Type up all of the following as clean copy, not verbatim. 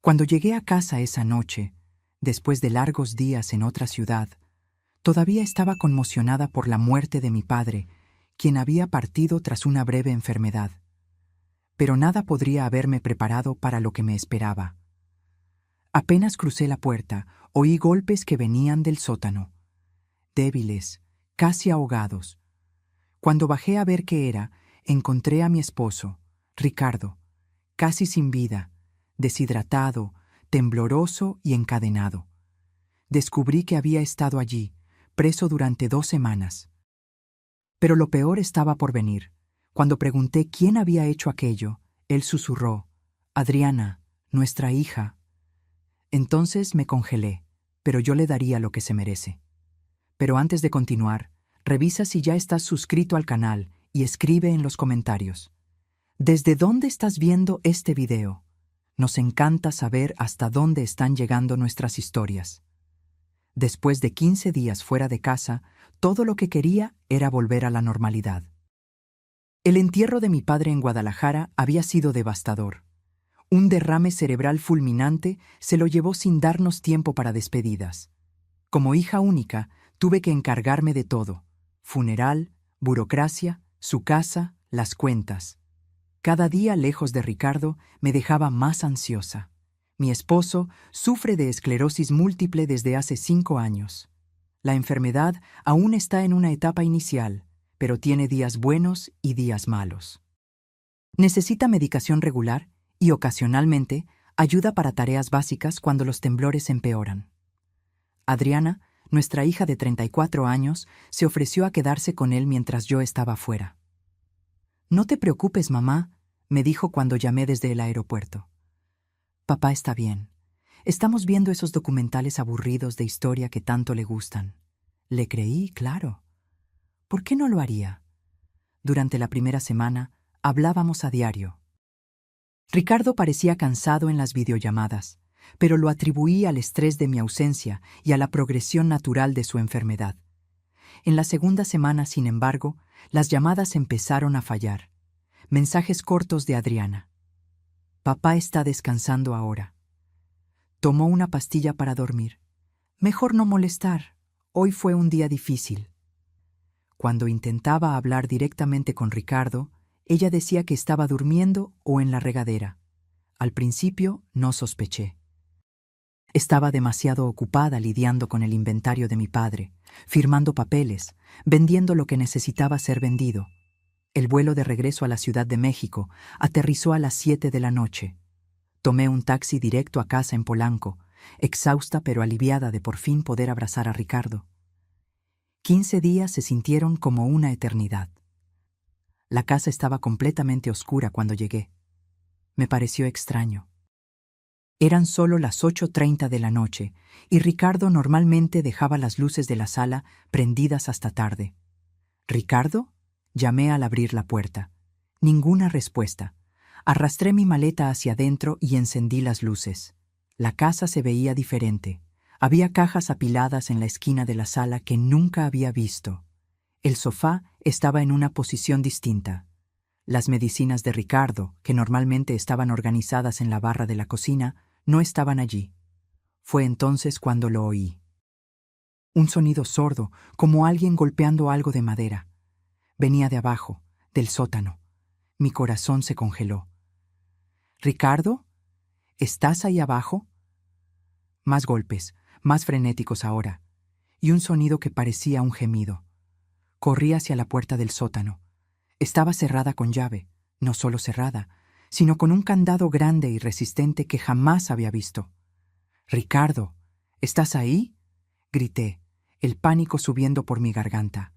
Cuando llegué a casa esa noche, después de largos días en otra ciudad, todavía estaba conmocionada por la muerte de mi padre, quien había partido tras una breve enfermedad. Pero nada podría haberme preparado para lo que me esperaba. Apenas crucé la puerta, oí golpes que venían del sótano, débiles, casi ahogados. Cuando bajé a ver qué era, encontré a mi esposo, Ricardo, casi sin vida, deshidratado, tembloroso y encadenado. Descubrí que había estado allí, preso durante 2 semanas. Pero lo peor estaba por venir. Cuando pregunté quién había hecho aquello, él susurró: «Adriana, nuestra hija». Entonces me congelé, pero yo le daría lo que se merece. Pero antes de continuar, revisa si ya estás suscrito al canal y escribe en los comentarios: ¿desde dónde estás viendo este video? Nos encanta saber hasta dónde están llegando nuestras historias. Después de 15 días fuera de casa, todo lo que quería era volver a la normalidad. El entierro de mi padre en Guadalajara había sido devastador. Un derrame cerebral fulminante se lo llevó sin darnos tiempo para despedidas. Como hija única, tuve que encargarme de todo: funeral, burocracia, su casa, las cuentas. Cada día lejos de Ricardo me dejaba más ansiosa. Mi esposo sufre de esclerosis múltiple desde hace 5 años. La enfermedad aún está en una etapa inicial, pero tiene días buenos y días malos. Necesita medicación regular y, ocasionalmente, ayuda para tareas básicas cuando los temblores empeoran. Adriana, nuestra hija de 34 años, se ofreció a quedarse con él mientras yo estaba fuera. «No te preocupes, mamá», me dijo cuando llamé desde el aeropuerto. «Papá está bien. Estamos viendo esos documentales aburridos de historia que tanto le gustan». Le creí, claro. ¿Por qué no lo haría? Durante la primera semana, hablábamos a diario. Ricardo parecía cansado en las videollamadas, pero lo atribuí al estrés de mi ausencia y a la progresión natural de su enfermedad. En la segunda semana, sin embargo, las llamadas empezaron a fallar. Mensajes cortos de Adriana: «Papá está descansando ahora. Tomó una pastilla para dormir. Mejor no molestar. Hoy fue un día difícil». Cuando intentaba hablar directamente con Ricardo, ella decía que estaba durmiendo o en la regadera. Al principio no sospeché. Estaba demasiado ocupada lidiando con el inventario de mi padre, firmando papeles, vendiendo lo que necesitaba ser vendido. El vuelo de regreso a la Ciudad de México aterrizó a las 7 de la noche. Tomé un taxi directo a casa en Polanco, exhausta pero aliviada de por fin poder abrazar a Ricardo. 15 días se sintieron como una eternidad. La casa estaba completamente oscura cuando llegué. Me pareció extraño. Eran solo las 8:30 de la noche y Ricardo normalmente dejaba las luces de la sala prendidas hasta tarde. «¿Ricardo?», llamé al abrir la puerta. Ninguna respuesta. Arrastré mi maleta hacia adentro y encendí las luces. La casa se veía diferente. Había cajas apiladas en la esquina de la sala que nunca había visto. El sofá estaba en una posición distinta. Las medicinas de Ricardo, que normalmente estaban organizadas en la barra de la cocina, no estaban allí. Fue entonces cuando lo oí. Un sonido sordo, como alguien golpeando algo de madera. Venía de abajo, del sótano. Mi corazón se congeló. «¿Ricardo? ¿Estás ahí abajo?». Más golpes, más frenéticos ahora, y un sonido que parecía un gemido. Corrí hacia la puerta del sótano. Estaba cerrada con llave, no solo cerrada, sino con un candado grande y resistente que jamás había visto. «Ricardo, ¿estás ahí?», grité, el pánico subiendo por mi garganta.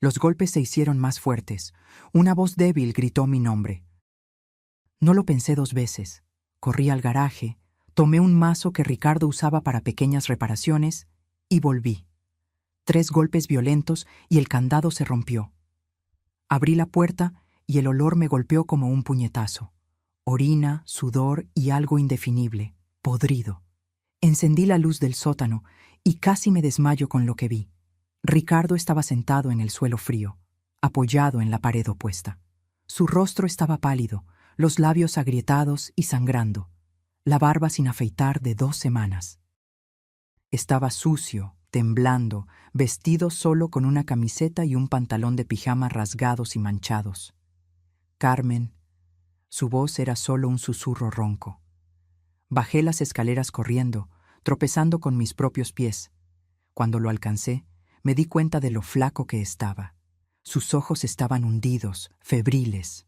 Los golpes se hicieron más fuertes. Una voz débil gritó mi nombre. No lo pensé 2 veces. Corrí al garaje, tomé un mazo que Ricardo usaba para pequeñas reparaciones y volví. 3 golpes violentos y el candado se rompió. Abrí la puerta y el olor me golpeó como un puñetazo. Orina, sudor y algo indefinible, podrido. Encendí la luz del sótano y casi me desmayo con lo que vi. Ricardo estaba sentado en el suelo frío, apoyado en la pared opuesta. Su rostro estaba pálido, los labios agrietados y sangrando. la barba sin afeitar de 2 semanas. Estaba sucio, temblando, vestido solo con una camiseta y un pantalón de pijama rasgados y manchados. Carmen, su voz era solo un susurro ronco. Bajé las escaleras corriendo, tropezando con mis propios pies. Cuando lo alcancé, me di cuenta de lo flaco que estaba. Sus ojos estaban hundidos, febriles.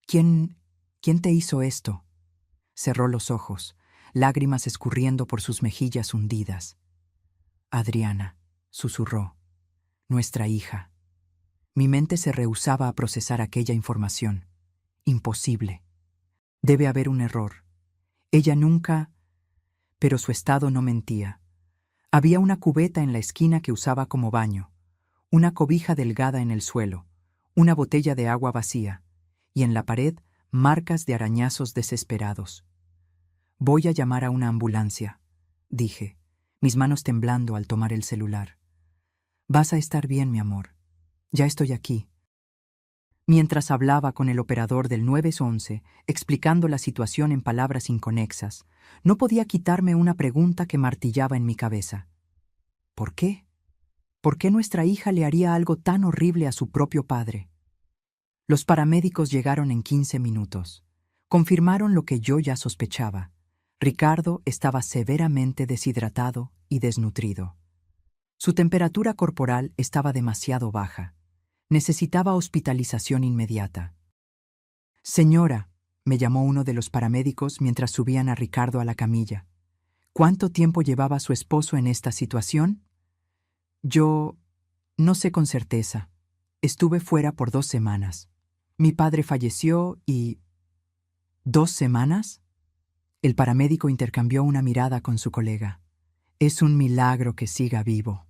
¿Quién te hizo esto? Cerró los ojos, lágrimas escurriendo por sus mejillas hundidas. Adriana, susurró, nuestra hija. Mi mente se rehusaba a procesar aquella información. Imposible. Debe haber un error. Ella nunca... Pero su estado no mentía. Había una cubeta en la esquina que usaba como baño, una cobija delgada en el suelo, una botella de agua vacía, y en la pared marcas de arañazos desesperados. Voy a llamar a una ambulancia, dije, mis manos temblando al tomar el celular. Vas a estar bien, mi amor. Ya estoy aquí. Mientras hablaba con el operador del 911, explicando la situación en palabras inconexas, no podía quitarme una pregunta que martillaba en mi cabeza. ¿Por qué? ¿Por qué nuestra hija le haría algo tan horrible a su propio padre? Los paramédicos llegaron en 15 minutos. Confirmaron lo que yo ya sospechaba. Ricardo estaba severamente deshidratado y desnutrido. Su temperatura corporal estaba demasiado baja. Necesitaba hospitalización inmediata. Señora, me llamó uno de los paramédicos mientras subían a Ricardo a la camilla. ¿Cuánto tiempo llevaba su esposo en esta situación? Yo no sé con certeza. Estuve fuera por 2 semanas. Mi padre falleció y... ¿2 semanas? El paramédico intercambió una mirada con su colega. Es un milagro que siga vivo.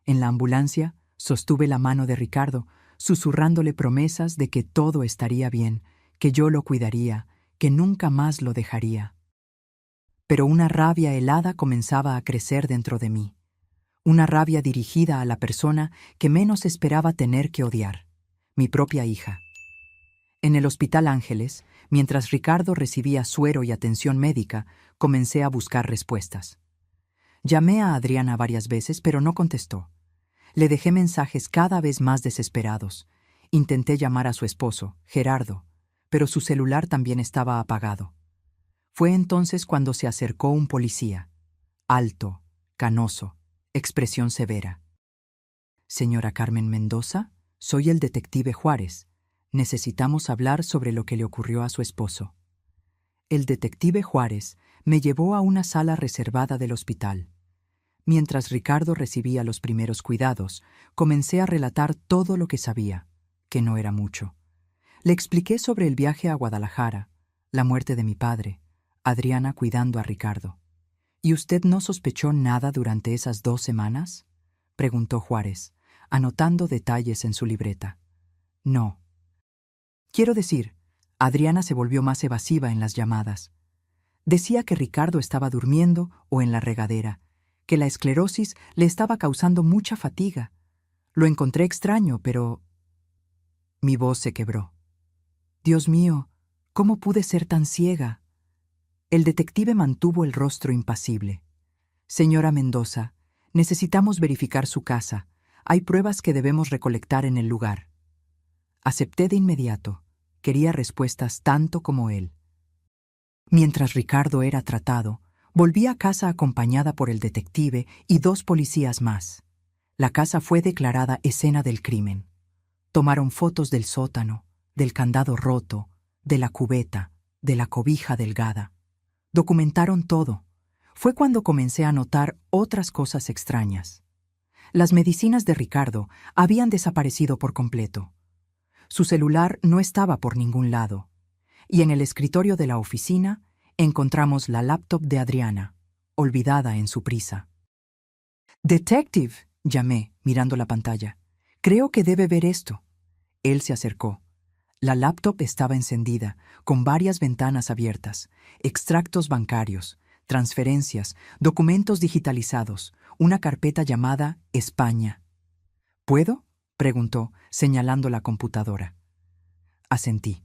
En la ambulancia, sostuve la mano de Ricardo, susurrándole promesas de que todo estaría bien, que yo lo cuidaría, que nunca más lo dejaría. Pero una rabia helada comenzaba a crecer dentro de mí. Una rabia dirigida a la persona que menos esperaba tener que odiar, mi propia hija. En el Hospital Ángeles, mientras Ricardo recibía suero y atención médica, comencé a buscar respuestas. Llamé a Adriana varias veces, pero no contestó. Le dejé mensajes cada vez más desesperados. Intenté llamar a su esposo, Gerardo, pero su celular también estaba apagado. Fue entonces cuando se acercó un policía. Alto, canoso, expresión severa. Señora Carmen Mendoza, soy el detective Juárez. Necesitamos hablar sobre lo que le ocurrió a su esposo. El detective Juárez me llevó a una sala reservada del hospital. Mientras Ricardo recibía los primeros cuidados, comencé a relatar todo lo que sabía, que no era mucho. Le expliqué sobre el viaje a Guadalajara, la muerte de mi padre, Adriana cuidando a Ricardo. ¿Y usted no sospechó nada durante esas 2 semanas? Preguntó Juárez, anotando detalles en su libreta. No. Quiero decir, Adriana se volvió más evasiva en las llamadas. Decía que Ricardo estaba durmiendo o en la regadera, que la esclerosis le estaba causando mucha fatiga. Lo encontré extraño, pero... Mi voz se quebró. Dios mío, ¿cómo pude ser tan ciega? El detective mantuvo el rostro impasible. Señora Mendoza, necesitamos verificar su casa. Hay pruebas que debemos recolectar en el lugar. Acepté de inmediato. Quería respuestas tanto como él. Mientras Ricardo era tratado, volví a casa acompañada por el detective y 2 policías más. La casa fue declarada escena del crimen. Tomaron fotos del sótano, del candado roto, de la cubeta, de la cobija delgada. Documentaron todo. Fue cuando comencé a notar otras cosas extrañas. Las medicinas de Ricardo habían desaparecido por completo. Su celular no estaba por ningún lado. Y en el escritorio de la oficina encontramos la laptop de Adriana, olvidada en su prisa. «Detective», llamé, mirando la pantalla. «Creo que debe ver esto». Él se acercó. La laptop estaba encendida, con varias ventanas abiertas, extractos bancarios, transferencias, documentos digitalizados, una carpeta llamada España. «¿Puedo?», preguntó, señalando la computadora. Asentí.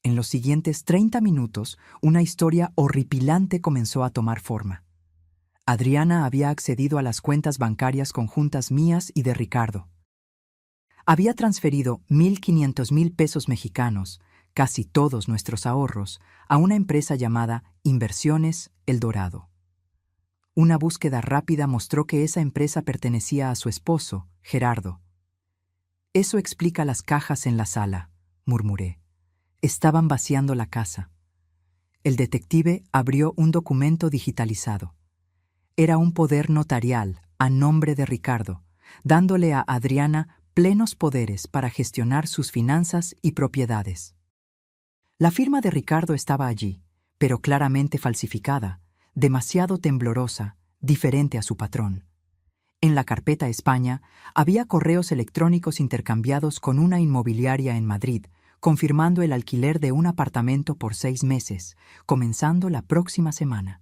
En los siguientes 30 minutos, una historia horripilante comenzó a tomar forma. Adriana había accedido a las cuentas bancarias conjuntas mías y de Ricardo. Había transferido 1.500.000 pesos mexicanos, casi todos nuestros ahorros, a una empresa llamada Inversiones El Dorado. Una búsqueda rápida mostró que esa empresa pertenecía a su esposo, Gerardo. «Eso explica las cajas en la sala», murmuré. Estaban vaciando la casa. El detective abrió un documento digitalizado. Era un poder notarial a nombre de Ricardo, dándole a Adriana plenos poderes para gestionar sus finanzas y propiedades. La firma de Ricardo estaba allí, pero claramente falsificada, demasiado temblorosa, diferente a su patrón. En la carpeta España había correos electrónicos intercambiados con una inmobiliaria en Madrid, confirmando el alquiler de un apartamento por 6 meses, comenzando la próxima semana.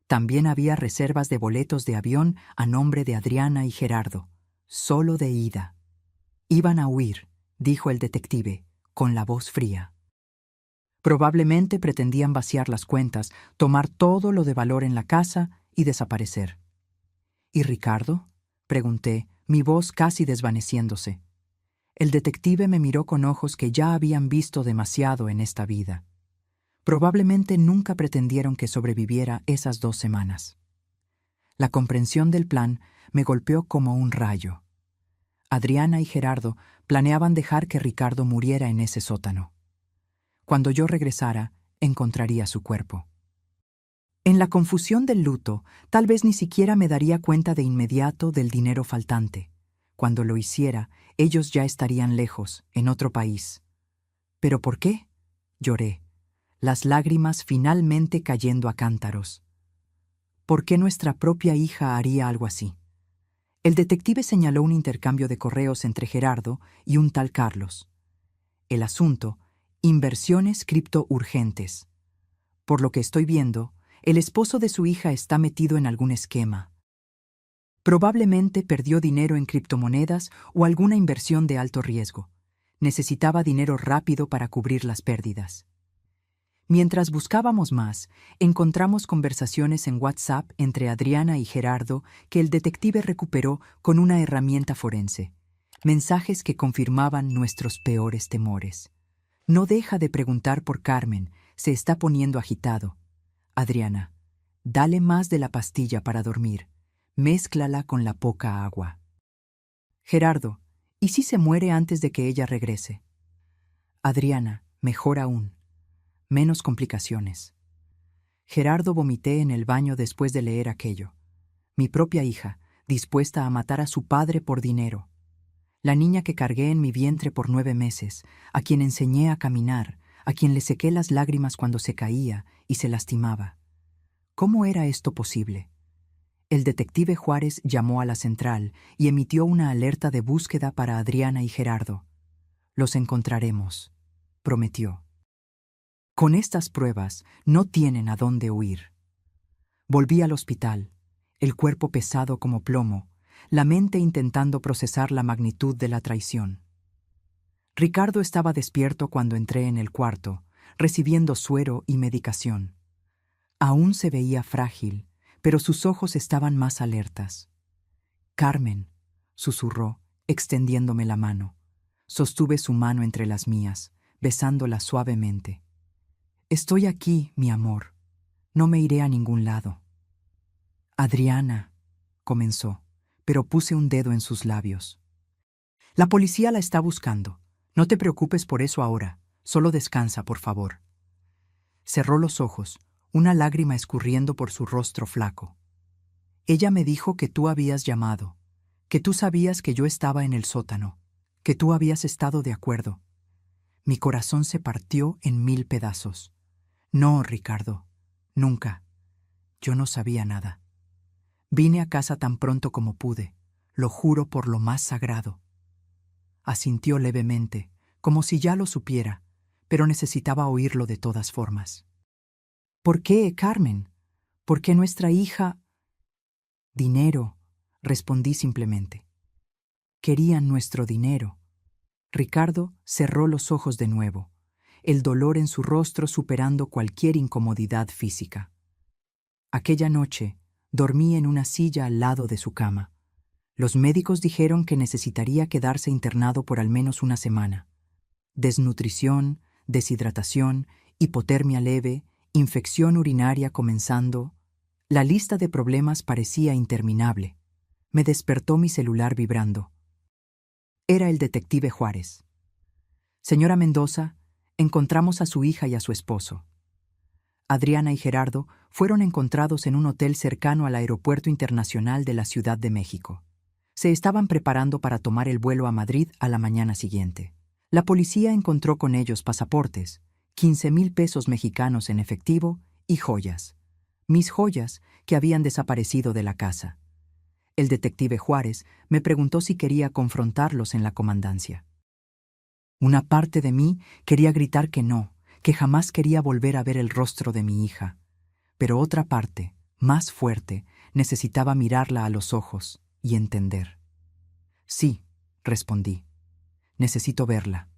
También había reservas de boletos de avión a nombre de Adriana y Gerardo, solo de ida. «Iban a huir», dijo el detective, con la voz fría. Probablemente pretendían vaciar las cuentas, tomar todo lo de valor en la casa y desaparecer. «¿Y Ricardo?», pregunté, mi voz casi desvaneciéndose. El detective me miró con ojos que ya habían visto demasiado en esta vida. Probablemente nunca pretendieron que sobreviviera esas 2 semanas. La comprensión del plan me golpeó como un rayo. Adriana y Gerardo planeaban dejar que Ricardo muriera en ese sótano. Cuando yo regresara, encontraría su cuerpo. En la confusión del luto, tal vez ni siquiera me daría cuenta de inmediato del dinero faltante. Cuando lo hiciera, ellos ya estarían lejos, en otro país. ¿Pero por qué?, lloré, las lágrimas finalmente cayendo a cántaros. ¿Por qué nuestra propia hija haría algo así? El detective señaló un intercambio de correos entre Gerardo y un tal Carlos. El asunto: inversiones cripto urgentes. Por lo que estoy viendo, el esposo de su hija está metido en algún esquema. Probablemente perdió dinero en criptomonedas o alguna inversión de alto riesgo. Necesitaba dinero rápido para cubrir las pérdidas. Mientras buscábamos más, encontramos conversaciones en WhatsApp entre Adriana y Gerardo que el detective recuperó con una herramienta forense. Mensajes que confirmaban nuestros peores temores. «No deja de preguntar por Carmen, se está poniendo agitado. Adriana, dale más de la pastilla para dormir. Mézclala con la poca agua. Gerardo, ¿y si se muere antes de que ella regrese? Adriana, mejor aún. Menos complicaciones». Gerardo, vomité en el baño después de leer aquello. Mi propia hija, dispuesta a matar a su padre por dinero. La niña que cargué en mi vientre por 9 meses, a quien enseñé a caminar, a quien le sequé las lágrimas cuando se caía y se lastimaba. ¿Cómo era esto posible? El detective Juárez llamó a la central y emitió una alerta de búsqueda para Adriana y Gerardo. «Los encontraremos», prometió. «Con estas pruebas no tienen a dónde huir». Volví al hospital, el cuerpo pesado como plomo, la mente intentando procesar la magnitud de la traición. Ricardo estaba despierto cuando entré en el cuarto, recibiendo suero y medicación. Aún se veía frágil, pero sus ojos estaban más alertas. «Carmen», susurró, extendiéndome la mano. Sostuve su mano entre las mías, besándola suavemente. «Estoy aquí, mi amor. No me iré a ningún lado». «Adriana», comenzó, pero puse un dedo en sus labios. «La policía la está buscando. No te preocupes por eso ahora. Solo descansa, por favor». Cerró los ojos, una lágrima escurriendo por su rostro flaco. «Ella me dijo que tú habías llamado, que tú sabías que yo estaba en el sótano, que tú habías estado de acuerdo». Mi corazón se partió en 1000 pedazos. «No, Ricardo, nunca. Yo no sabía nada. Vine a casa tan pronto como pude, lo juro por lo más sagrado». Asintió levemente, como si ya lo supiera, pero necesitaba oírlo de todas formas. «¿Por qué, Carmen? ¿Por qué nuestra hija?» «Dinero», respondí simplemente. «Querían nuestro dinero». Ricardo cerró los ojos de nuevo. el dolor en su rostro superando cualquier incomodidad física. Aquella noche, dormí en una silla al lado de su cama. Los médicos dijeron que necesitaría quedarse internado por al menos una semana. Desnutrición, deshidratación, hipotermia leve, infección urinaria comenzando. La lista de problemas parecía interminable. Me despertó mi celular vibrando. Era el detective Juárez. Señora Mendoza, encontramos a su hija y a su esposo. Adriana y Gerardo fueron encontrados en un hotel cercano al Aeropuerto Internacional de la Ciudad de México. Se estaban preparando para tomar el vuelo a Madrid a la mañana siguiente. La policía encontró con ellos pasaportes, 15,000 pesos mexicanos en efectivo y joyas. Mis joyas que habían desaparecido de la casa. El detective Juárez me preguntó si quería confrontarlos en la comandancia. Una parte de mí quería gritar que no, que jamás quería volver a ver el rostro de mi hija. Pero otra parte, más fuerte, necesitaba mirarla a los ojos y entender. Sí, respondí. Necesito verla.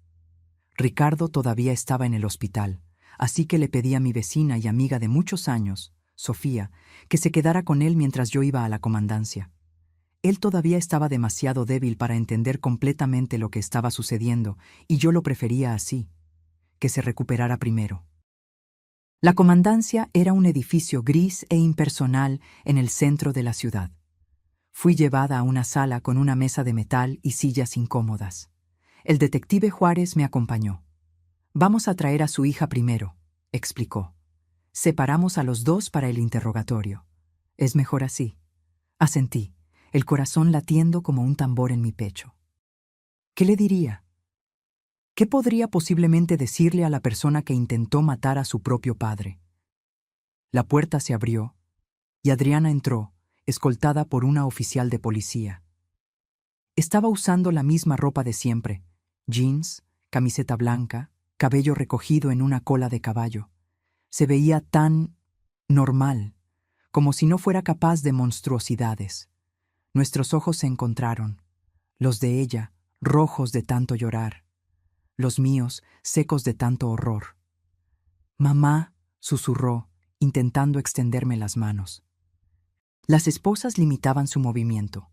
Ricardo todavía estaba en el hospital, así que le pedí a mi vecina y amiga de muchos años, Sofía, que se quedara con él mientras yo iba a la comandancia. Él todavía estaba demasiado débil para entender completamente lo que estaba sucediendo, y yo lo prefería así, que se recuperara primero. La comandancia era un edificio gris e impersonal en el centro de la ciudad. Fui llevada a una sala con una mesa de metal y sillas incómodas. El detective Juárez me acompañó. «Vamos a traer a su hija primero», explicó. «Separamos a los dos para el interrogatorio. Es mejor así». Asentí, el corazón latiendo como un tambor en mi pecho. ¿Qué le diría? ¿Qué podría posiblemente decirle a la persona que intentó matar a su propio padre? La puerta se abrió y Adriana entró, escoltada por una oficial de policía. Estaba usando la misma ropa de siempre, jeans, camiseta blanca, cabello recogido en una cola de caballo. Se veía tan normal, como si no fuera capaz de monstruosidades. Nuestros ojos se encontraron, los de ella, rojos de tanto llorar, los míos, secos de tanto horror. «Mamá», susurró, intentando extenderme las manos. Las esposas limitaban su movimiento.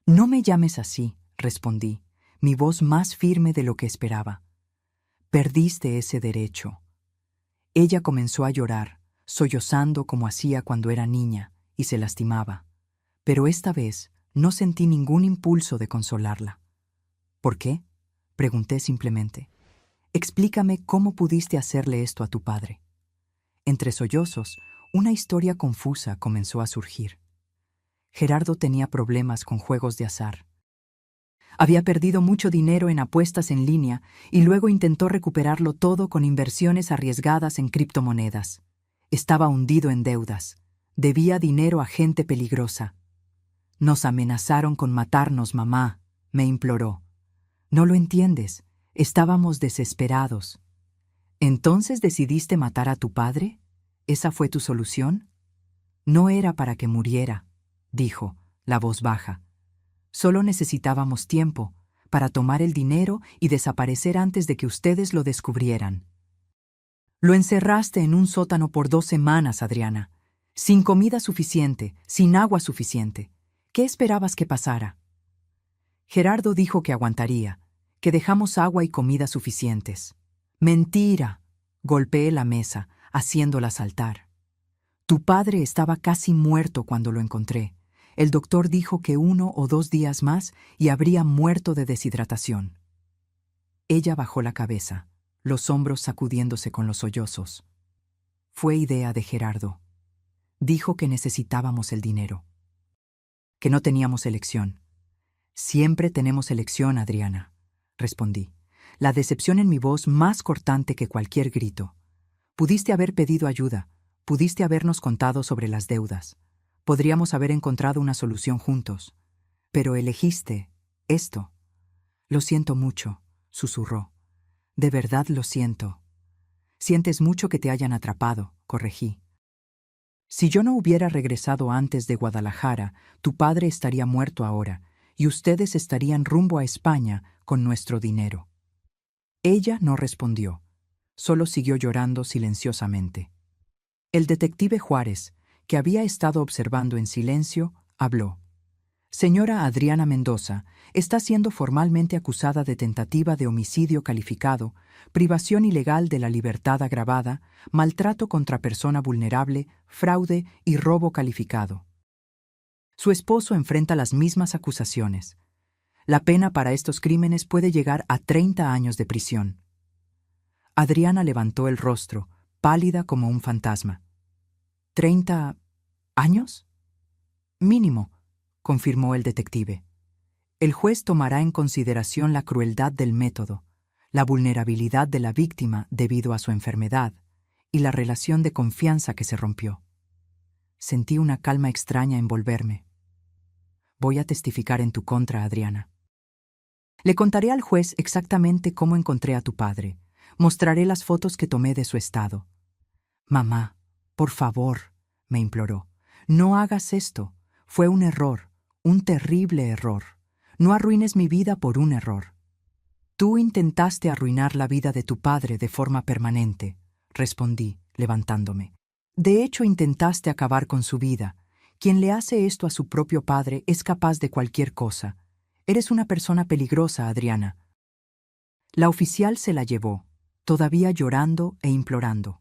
«No me llames así», respondí, mi voz más firme de lo que esperaba. «Perdiste ese derecho». Ella comenzó a llorar, sollozando como hacía cuando era niña, y se lastimaba. Pero esta vez no sentí ningún impulso de consolarla. «¿Por qué?», pregunté simplemente. «Explícame cómo pudiste hacerle esto a tu padre». Entre sollozos, una historia confusa comenzó a surgir. Gerardo tenía problemas con juegos de azar. Había perdido mucho dinero en apuestas en línea y luego intentó recuperarlo todo con inversiones arriesgadas en criptomonedas. Estaba hundido en deudas. Debía dinero a gente peligrosa. «Nos amenazaron con matarnos, mamá», me imploró. «No lo entiendes. Estábamos desesperados». «¿Entonces decidiste matar a tu padre? ¿Esa fue tu solución?» «No era para que muriera», dijo, la voz baja. «Solo necesitábamos tiempo para tomar el dinero y desaparecer antes de que ustedes lo descubrieran». «Lo encerraste en un sótano por 2 semanas, Adriana, sin comida suficiente, sin agua suficiente. ¿Qué esperabas que pasara?» Gerardo dijo que aguantaría, que dejamos agua y comida suficientes. «Mentira», golpeé la mesa, haciéndola saltar. «Tu padre estaba casi muerto cuando lo encontré. El doctor dijo que 1 o 2 días más y habría muerto de deshidratación». Ella bajó la cabeza, los hombros sacudiéndose con los sollozos. «Fue idea de Gerardo. Dijo que necesitábamos el dinero. Que no teníamos elección». «Siempre tenemos elección, Adriana», respondí, la decepción en mi voz más cortante que cualquier grito. «Pudiste haber pedido ayuda, pudiste habernos contado sobre las deudas. Podríamos haber encontrado una solución juntos. Pero elegiste esto». «Lo siento mucho», susurró. «De verdad lo siento». «Sientes mucho que te hayan atrapado», corregí. «Si yo no hubiera regresado antes de Guadalajara, tu padre estaría muerto ahora, y ustedes estarían rumbo a España con nuestro dinero». Ella no respondió. Solo siguió llorando silenciosamente. El detective Juárez, que había estado observando en silencio, habló. Señora Adriana Mendoza está siendo formalmente acusada de tentativa de homicidio calificado, privación ilegal de la libertad agravada, maltrato contra persona vulnerable, fraude y robo calificado. Su esposo enfrenta las mismas acusaciones. La pena para estos crímenes puede llegar a 30 años de prisión. Adriana levantó el rostro, pálida como un fantasma. ¿30 años? Mínimo, confirmó el detective. El juez tomará en consideración la crueldad del método, la vulnerabilidad de la víctima debido a su enfermedad y la relación de confianza que se rompió. Sentí una calma extraña envolverme. Voy a testificar en tu contra, Adriana. Le contaré al juez exactamente cómo encontré a tu padre. Mostraré las fotos que tomé de su estado. Mamá, por favor, me imploró, no hagas esto. Fue un error, un terrible error. No arruines mi vida por un error. Tú intentaste arruinar la vida de tu padre de forma permanente, respondí, levantándome. De hecho, intentaste acabar con su vida. Quien le hace esto a su propio padre es capaz de cualquier cosa. Eres una persona peligrosa, Adriana. La oficial se la llevó, todavía llorando e implorando.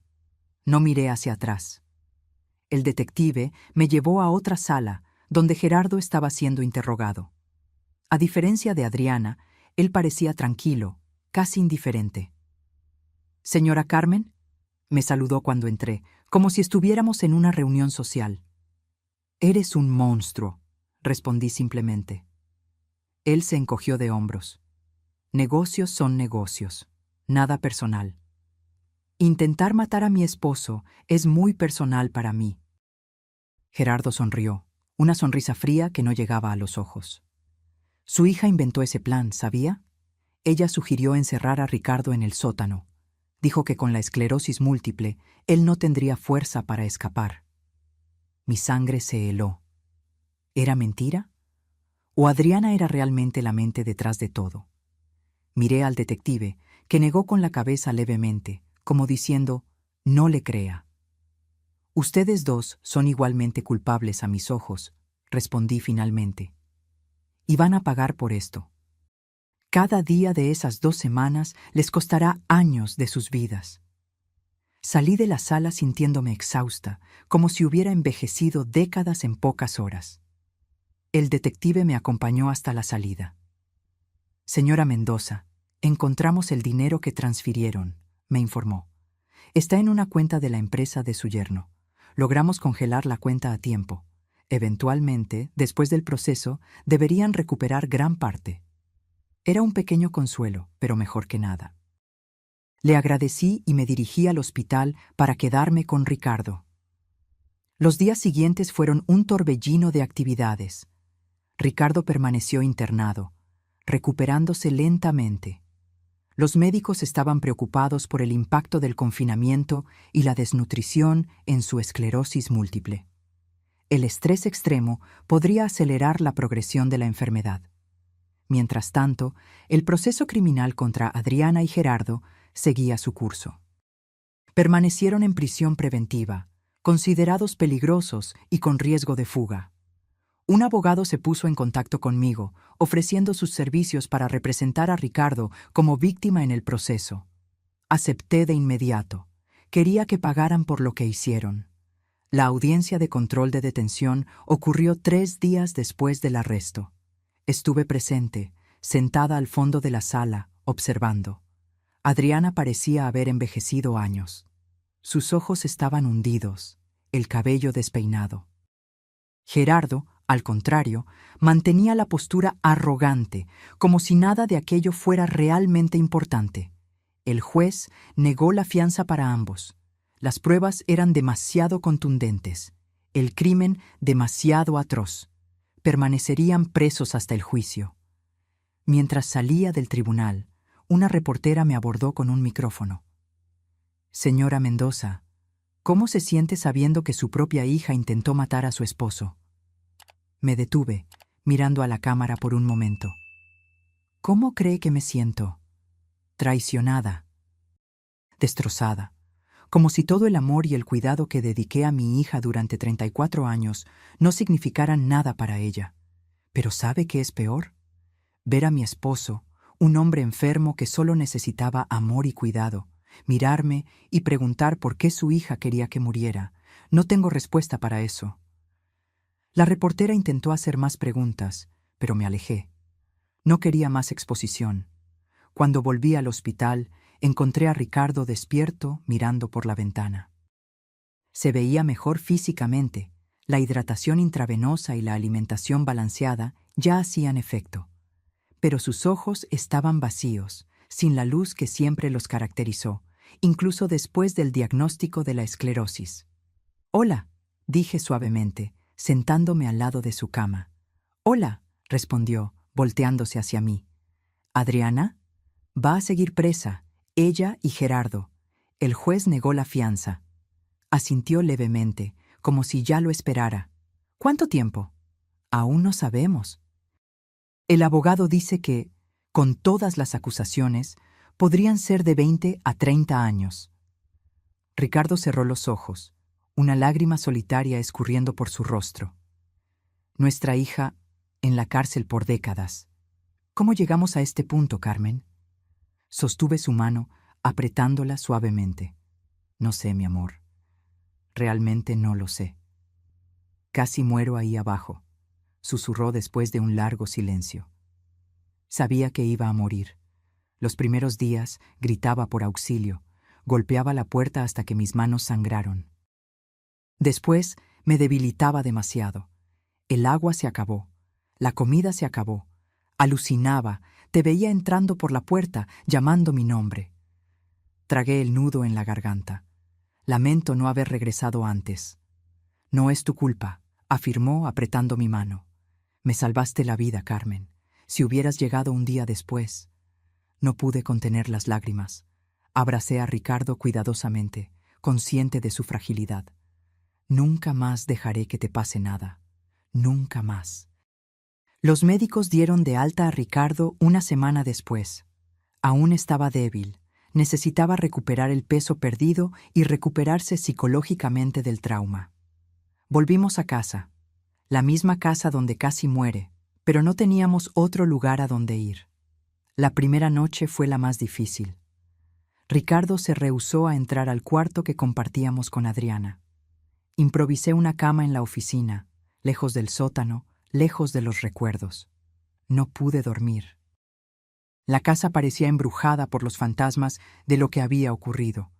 No miré hacia atrás. El detective me llevó a otra sala, donde Gerardo estaba siendo interrogado. A diferencia de Adriana, él parecía tranquilo, casi indiferente. «Señora Carmen», me saludó cuando entré, como si estuviéramos en una reunión social. «Eres un monstruo», respondí simplemente. Él se encogió de hombros. «Negocios son negocios, nada personal. Intentar matar a mi esposo es muy personal para mí». Gerardo sonrió, una sonrisa fría que no llegaba a los ojos. Su hija inventó ese plan, ¿sabía? Ella sugirió encerrar a Ricardo en el sótano. Dijo que con la esclerosis múltiple, él no tendría fuerza para escapar. Mi sangre se heló. ¿Era mentira? ¿O Adriana era realmente la mente detrás de todo? Miré al detective, que negó con la cabeza levemente, como diciendo, no le crea. Ustedes dos son igualmente culpables a mis ojos, respondí finalmente. Y van a pagar por esto. Cada día de esas 2 semanas les costará años de sus vidas. Salí de la sala sintiéndome exhausta, como si hubiera envejecido décadas en pocas horas. El detective me acompañó hasta la salida. «Señora Mendoza, encontramos el dinero que transfirieron», me informó. «Está en una cuenta de la empresa de su yerno. Logramos congelar la cuenta a tiempo. Eventualmente, después del proceso, deberían recuperar gran parte». Era un pequeño consuelo, pero mejor que nada. Le agradecí y me dirigí al hospital para quedarme con Ricardo. Los días siguientes fueron un torbellino de actividades. Ricardo permaneció internado, recuperándose lentamente. Los médicos estaban preocupados por el impacto del confinamiento y la desnutrición en su esclerosis múltiple. El estrés extremo podría acelerar la progresión de la enfermedad. Mientras tanto, el proceso criminal contra Adriana y Gerardo seguía su curso. Permanecieron en prisión preventiva, considerados peligrosos y con riesgo de fuga. Un abogado se puso en contacto conmigo, ofreciendo sus servicios para representar a Ricardo como víctima en el proceso. Acepté de inmediato. Quería que pagaran por lo que hicieron. La audiencia de control de detención ocurrió 3 días después del arresto. Estuve presente, sentada al fondo de la sala, observando. Adriana parecía haber envejecido años. Sus ojos estaban hundidos, el cabello despeinado. Gerardo, al contrario, mantenía la postura arrogante, como si nada de aquello fuera realmente importante. El juez negó la fianza para ambos. Las pruebas eran demasiado contundentes, el crimen demasiado atroz. Permanecerían presos hasta el juicio. Mientras salía del tribunal, una reportera me abordó con un micrófono. «Señora Mendoza, ¿cómo se siente sabiendo que su propia hija intentó matar a su esposo?» Me detuve, mirando a la cámara por un momento. «¿Cómo cree que me siento?» «Traicionada». destrozada, como si todo el amor y el cuidado que dediqué a mi hija durante 34 años no significaran nada para ella. Pero ¿sabe qué es peor? Ver a mi esposo, un hombre enfermo que solo necesitaba amor y cuidado, mirarme y preguntar por qué su hija quería que muriera. No tengo respuesta para eso. La reportera intentó hacer más preguntas, pero me alejé. No quería más exposición. Cuando volví al hospital, encontré a Ricardo despierto mirando por la ventana. Se veía mejor físicamente. La hidratación intravenosa y la alimentación balanceada ya hacían efecto. Pero sus ojos estaban vacíos, sin la luz que siempre los caracterizó, incluso después del diagnóstico de la esclerosis. «Hola», dije suavemente, sentándome al lado de su cama. «Hola», respondió, volteándose hacia mí. «¿Adriana? Va a seguir presa, ella y Gerardo. El juez negó la fianza». Asintió levemente, como si ya lo esperara. «¿Cuánto tiempo?» «Aún no sabemos». El abogado dice que, con todas las acusaciones, podrían ser de 20 a 30 años. Ricardo cerró los ojos, una lágrima solitaria escurriendo por su rostro. Nuestra hija, en la cárcel por décadas. ¿Cómo llegamos a este punto, Carmen? Sostuve su mano, apretándola suavemente. No sé, mi amor. Realmente no lo sé. Casi muero ahí abajo, susurró después de un largo silencio. Sabía que iba a morir. Los primeros días gritaba por auxilio, golpeaba la puerta hasta que mis manos sangraron. Después me debilitaba demasiado. El agua se acabó, la comida se acabó. Alucinaba, te veía entrando por la puerta, llamando mi nombre. Tragué el nudo en la garganta. Lamento no haber regresado antes. No es tu culpa, afirmó apretando mi mano. Me salvaste la vida, Carmen. Si hubieras llegado un día después. No pude contener las lágrimas. Abracé a Ricardo cuidadosamente, consciente de su fragilidad. Nunca más dejaré que te pase nada. Nunca más. Los médicos dieron de alta a Ricardo una semana después. Aún estaba débil. Necesitaba recuperar el peso perdido y recuperarse psicológicamente del trauma. Volvimos a casa, la misma casa donde casi muere, pero no teníamos otro lugar a donde ir. La primera noche fue la más difícil. Ricardo se rehusó a entrar al cuarto que compartíamos con Adriana. Improvisé una cama en la oficina, lejos del sótano, lejos de los recuerdos. No pude dormir. La casa parecía embrujada por los fantasmas de lo que había ocurrido.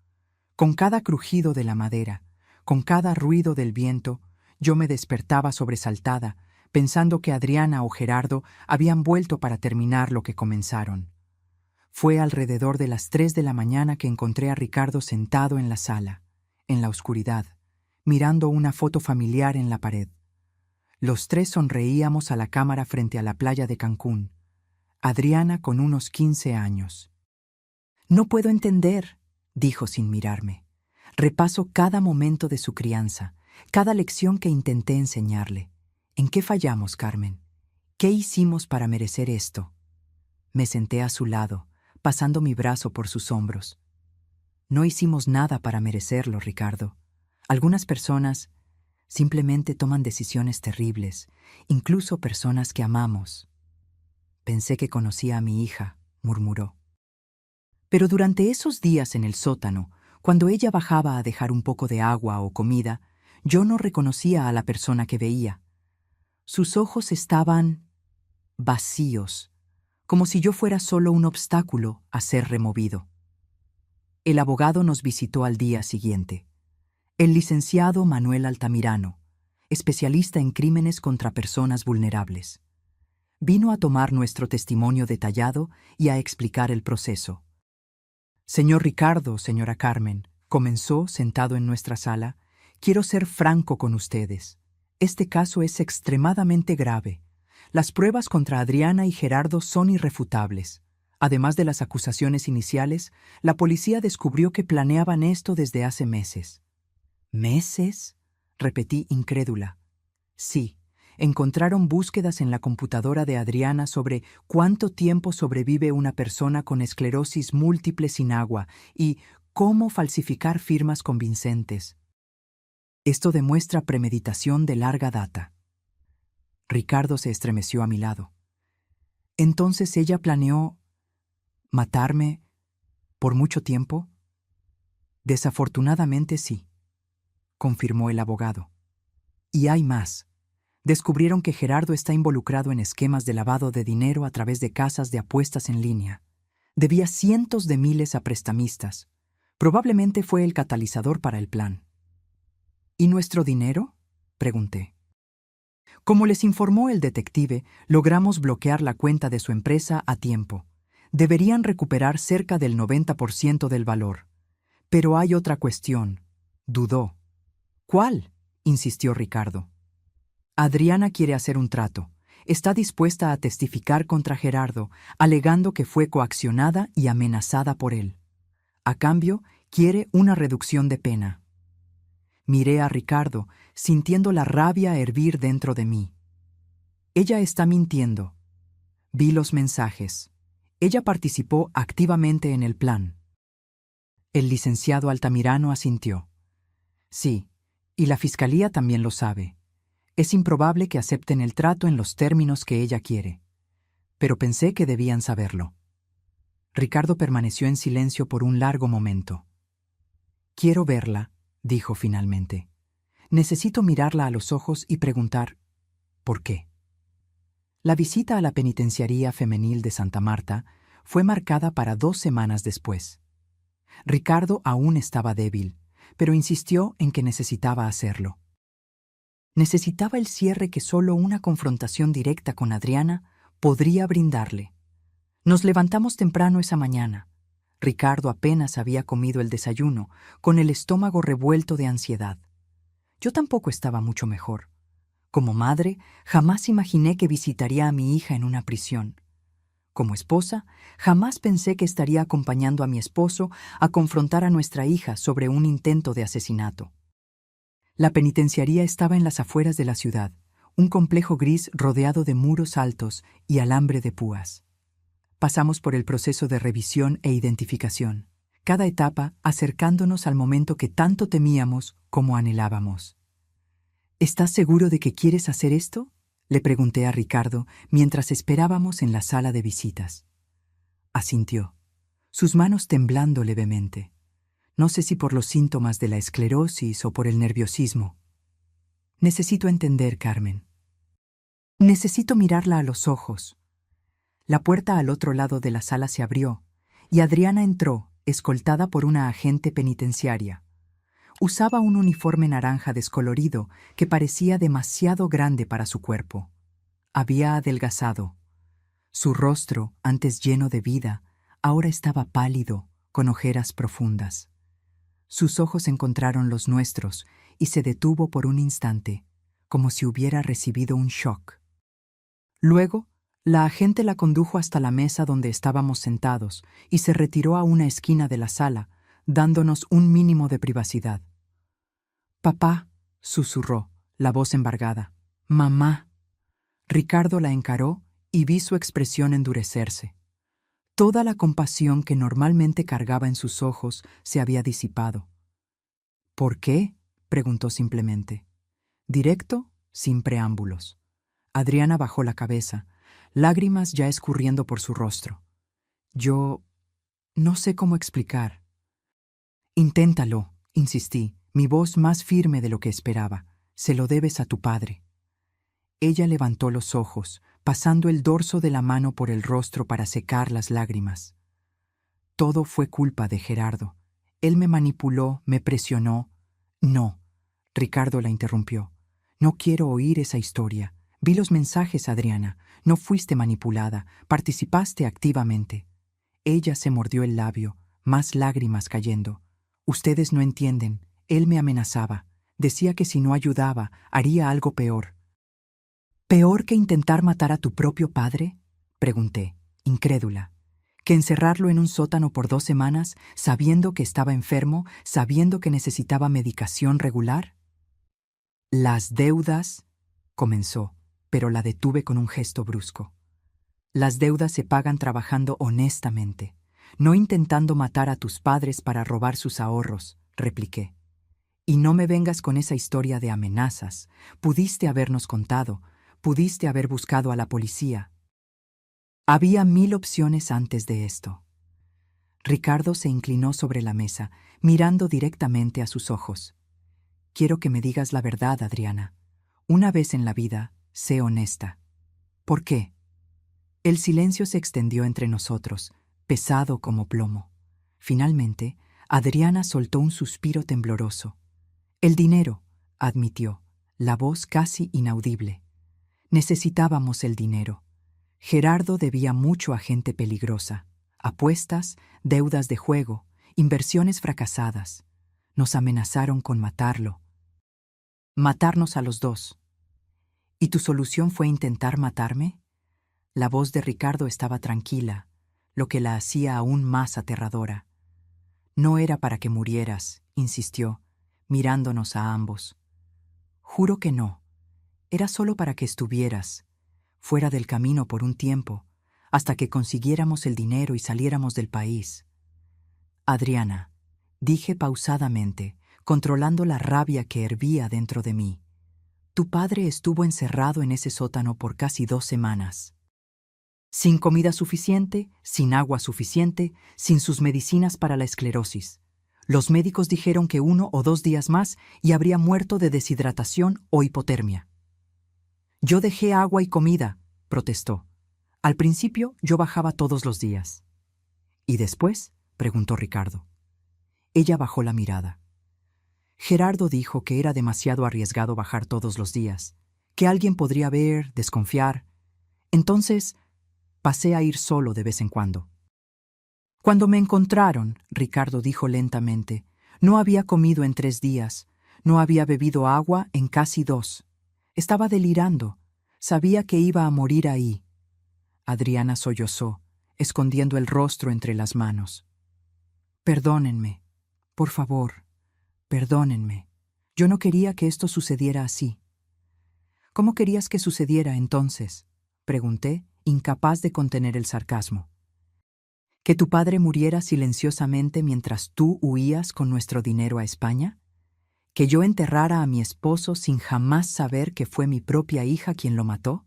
Con cada crujido de la madera, con cada ruido del viento, yo me despertaba sobresaltada, pensando que Adriana o Gerardo habían vuelto para terminar lo que comenzaron. Fue alrededor de las 3 de la mañana que encontré a Ricardo sentado en la sala, en la oscuridad, mirando una foto familiar en la pared. Los tres sonreíamos a la cámara frente a la playa de Cancún. Adriana con unos 15 años. «No puedo entender», dijo sin mirarme. «Repaso cada momento de su crianza, cada lección que intenté enseñarle. ¿En qué fallamos, Carmen? ¿Qué hicimos para merecer esto?» Me senté a su lado, pasando mi brazo por sus hombros. «No hicimos nada para merecerlo, Ricardo. Algunas personas simplemente toman decisiones terribles, incluso personas que amamos». «Pensé que conocía a mi hija», murmuró. Pero durante esos días en el sótano, cuando ella bajaba a dejar un poco de agua o comida, yo no reconocía a la persona que veía. Sus ojos estaban vacíos, como si yo fuera solo un obstáculo a ser removido. El abogado nos visitó al día siguiente. El licenciado Manuel Altamirano, especialista en crímenes contra personas vulnerables. Vino a tomar nuestro testimonio detallado y a explicar el proceso. «Señor Ricardo, señora Carmen», comenzó sentado en nuestra sala, «quiero ser franco con ustedes. Este caso es extremadamente grave. Las pruebas contra Adriana y Gerardo son irrefutables. Además de las acusaciones iniciales, la policía descubrió que planeaban esto desde hace meses». «¿Meses?», repetí incrédula. «Sí, encontraron búsquedas en la computadora de Adriana sobre cuánto tiempo sobrevive una persona con esclerosis múltiple sin agua y cómo falsificar firmas convincentes. Esto demuestra premeditación de larga data. Ricardo se estremeció a mi lado. Entonces ella planeó matarme por mucho tiempo. Desafortunadamente sí, confirmó el abogado. Y hay más. Descubrieron que Gerardo está involucrado en esquemas de lavado de dinero a través de casas de apuestas en línea. Debía cientos de miles a prestamistas. Probablemente fue el catalizador para el plan. ¿Y nuestro dinero?, pregunté. Como les informó el detective, logramos bloquear la cuenta de su empresa a tiempo. Deberían recuperar cerca del 90% del valor. Pero hay otra cuestión. Dudó. ¿Cuál?, insistió Ricardo. Adriana quiere hacer un trato. Está dispuesta a testificar contra Gerardo, alegando que fue coaccionada y amenazada por él. A cambio, quiere una reducción de pena. Miré a Ricardo, sintiendo la rabia hervir dentro de mí. Ella está mintiendo. Vi los mensajes. Ella participó activamente en el plan. El licenciado Altamirano asintió. Sí, y la fiscalía también lo sabe. Es improbable que acepten el trato en los términos que ella quiere. Pero pensé que debían saberlo. Ricardo permaneció en silencio por un largo momento. Quiero verla, dijo finalmente. Necesito mirarla a los ojos y preguntar, ¿por qué? La visita a la penitenciaría femenil de Santa Marta fue marcada para 2 semanas después. Ricardo aún estaba débil, pero insistió en que necesitaba hacerlo. Necesitaba el cierre que solo una confrontación directa con Adriana podría brindarle. Nos levantamos temprano esa mañana. Ricardo apenas había comido el desayuno, con el estómago revuelto de ansiedad. Yo tampoco estaba mucho mejor. Como madre, jamás imaginé que visitaría a mi hija en una prisión. Como esposa, jamás pensé que estaría acompañando a mi esposo a confrontar a nuestra hija sobre un intento de asesinato. La penitenciaría estaba en las afueras de la ciudad, un complejo gris rodeado de muros altos y alambre de púas. Pasamos por el proceso de revisión e identificación, cada etapa acercándonos al momento que tanto temíamos como anhelábamos. ¿Estás seguro de que quieres hacer esto?, le pregunté a Ricardo mientras esperábamos en la sala de visitas. Asintió, sus manos temblando levemente. No sé si por los síntomas de la esclerosis o por el nerviosismo. Necesito entender, Carmen. Necesito mirarla a los ojos. La puerta al otro lado de la sala se abrió y Adriana entró, escoltada por una agente penitenciaria. Usaba un uniforme naranja descolorido que parecía demasiado grande para su cuerpo. Había adelgazado. Su rostro, antes lleno de vida, ahora estaba pálido, con ojeras profundas. Sus ojos encontraron los nuestros y se detuvo por un instante, como si hubiera recibido un shock. Luego, la agente la condujo hasta la mesa donde estábamos sentados y se retiró a una esquina de la sala, dándonos un mínimo de privacidad. «Papá», susurró, la voz embargada. «Mamá». Ricardo la encaró y vi su expresión endurecerse. Toda la compasión que normalmente cargaba en sus ojos se había disipado. «¿Por qué?», preguntó simplemente. Directo, sin preámbulos. Adriana bajó la cabeza, lágrimas ya escurriendo por su rostro. Yo no sé cómo explicar. «Inténtalo», insistí, mi voz más firme de lo que esperaba. «Se lo debes a tu padre». Ella levantó los ojos, pasando el dorso de la mano por el rostro para secar las lágrimas. Todo fue culpa de Gerardo. Él me manipuló, me presionó. No, Ricardo la interrumpió. No quiero oír esa historia. Vi los mensajes, Adriana. No fuiste manipulada, participaste activamente. Ella se mordió el labio, más lágrimas cayendo. Ustedes no entienden. Él me amenazaba. Decía que si no ayudaba, haría algo peor. ¿Peor que intentar matar a tu propio padre?, pregunté, incrédula. ¿Que encerrarlo en un sótano por 2 semanas, sabiendo que estaba enfermo, sabiendo que necesitaba medicación regular? Las deudas, comenzó, pero la detuve con un gesto brusco. Las deudas se pagan trabajando honestamente. no intentando matar a tus padres para robar sus ahorros, repliqué. Y no me vengas con esa historia de amenazas. Pudiste habernos contado, pudiste haber buscado a la policía. Había 1000 opciones antes de esto. Ricardo se inclinó sobre la mesa, mirando directamente a sus ojos. Quiero que me digas la verdad, Adriana. Una vez en la vida, sé honesta. ¿Por qué? El silencio se extendió entre nosotros, pesado como plomo. Finalmente, Adriana soltó un suspiro tembloroso. El dinero, admitió, la voz casi inaudible. Necesitábamos el dinero. Gerardo debía mucho a gente peligrosa. Apuestas, deudas de juego, inversiones fracasadas. Nos amenazaron con matarlo. Matarnos a los dos. ¿Y tu solución fue intentar matarme? La voz de Ricardo estaba tranquila, lo que la hacía aún más aterradora. No era para que murieras, insistió, mirándonos a ambos. Juro que no. Era solo para que estuvieras, fuera del camino por un tiempo, hasta que consiguiéramos el dinero y saliéramos del país. Adriana, dije pausadamente, controlando la rabia que hervía dentro de mí. Tu padre estuvo encerrado en ese sótano por casi 2 semanas. Sin comida suficiente, sin agua suficiente, sin sus medicinas para la esclerosis. Los médicos dijeron que 1 o 2 días más y habría muerto de deshidratación o hipotermia. Yo dejé agua y comida, protestó. Al principio yo bajaba todos los días. ¿Y después? Preguntó Ricardo. Ella bajó la mirada. Gerardo dijo que era demasiado arriesgado bajar todos los días, que alguien podría ver, desconfiar. Entonces, pasé a ir solo de vez en cuando. Cuando me encontraron, Ricardo dijo lentamente, no había comido en 3 días, no había bebido agua en casi 2. Estaba delirando. Sabía que iba a morir ahí. Adriana sollozó, escondiendo el rostro entre las manos. Perdónenme, por favor, perdónenme. Yo no quería que esto sucediera así. ¿Cómo querías que sucediera entonces? Pregunté, incapaz de contener el sarcasmo. ¿Que tu padre muriera silenciosamente mientras tú huías con nuestro dinero a España? ¿Que yo enterrara a mi esposo sin jamás saber que fue mi propia hija quien lo mató?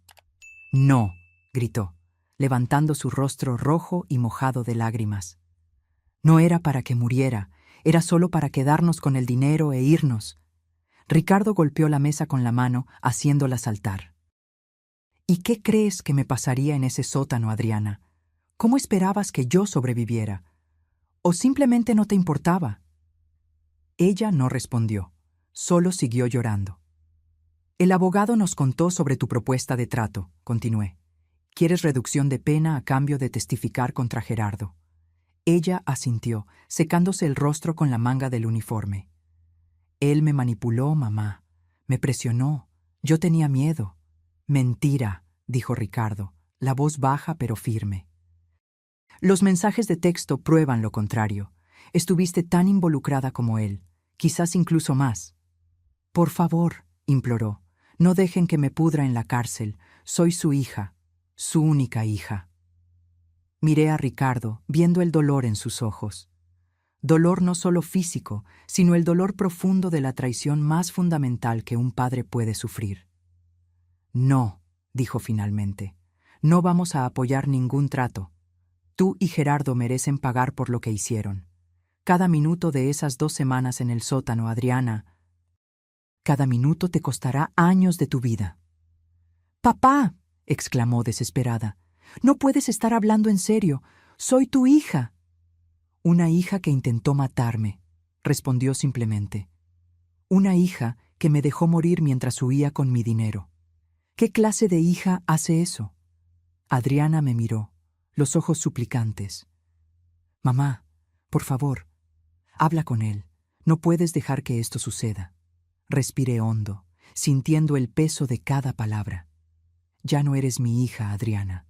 No, gritó, levantando su rostro rojo y mojado de lágrimas. No era para que muriera, era solo para quedarnos con el dinero e irnos. Ricardo golpeó la mesa con la mano, haciéndola saltar. ¿Y qué crees que me pasaría en ese sótano, Adriana? ¿Cómo esperabas que yo sobreviviera? ¿O simplemente no te importaba? Ella no respondió, solo siguió llorando. El abogado nos contó sobre tu propuesta de trato, continué. ¿Quieres reducción de pena a cambio de testificar contra Gerardo? Ella asintió, secándose el rostro con la manga del uniforme. Él me manipuló, mamá. Me presionó. Yo tenía miedo. Mentira, dijo Ricardo, la voz baja pero firme. Los mensajes de texto prueban lo contrario. Estuviste tan involucrada como él, quizás incluso más. Por favor, imploró, no dejen que me pudra en la cárcel. Soy su hija, su única hija. Miré a Ricardo, viendo el dolor en sus ojos. Dolor no solo físico, sino el dolor profundo de la traición más fundamental que un padre puede sufrir. No, dijo finalmente, no vamos a apoyar ningún trato. Tú y Gerardo merecen pagar por lo que hicieron. Cada minuto de esas 2 semanas en el sótano, Adriana, cada minuto te costará años de tu vida. ¡Papá!, exclamó desesperada. No puedes estar hablando en serio. Soy tu hija. Una hija que intentó matarme, respondió simplemente. Una hija que me dejó morir mientras huía con mi dinero. ¿Qué clase de hija hace eso? Adriana me miró, los ojos suplicantes. Mamá, por favor, habla con él. No puedes dejar que esto suceda. Respiré hondo, sintiendo el peso de cada palabra. Ya no eres mi hija, Adriana.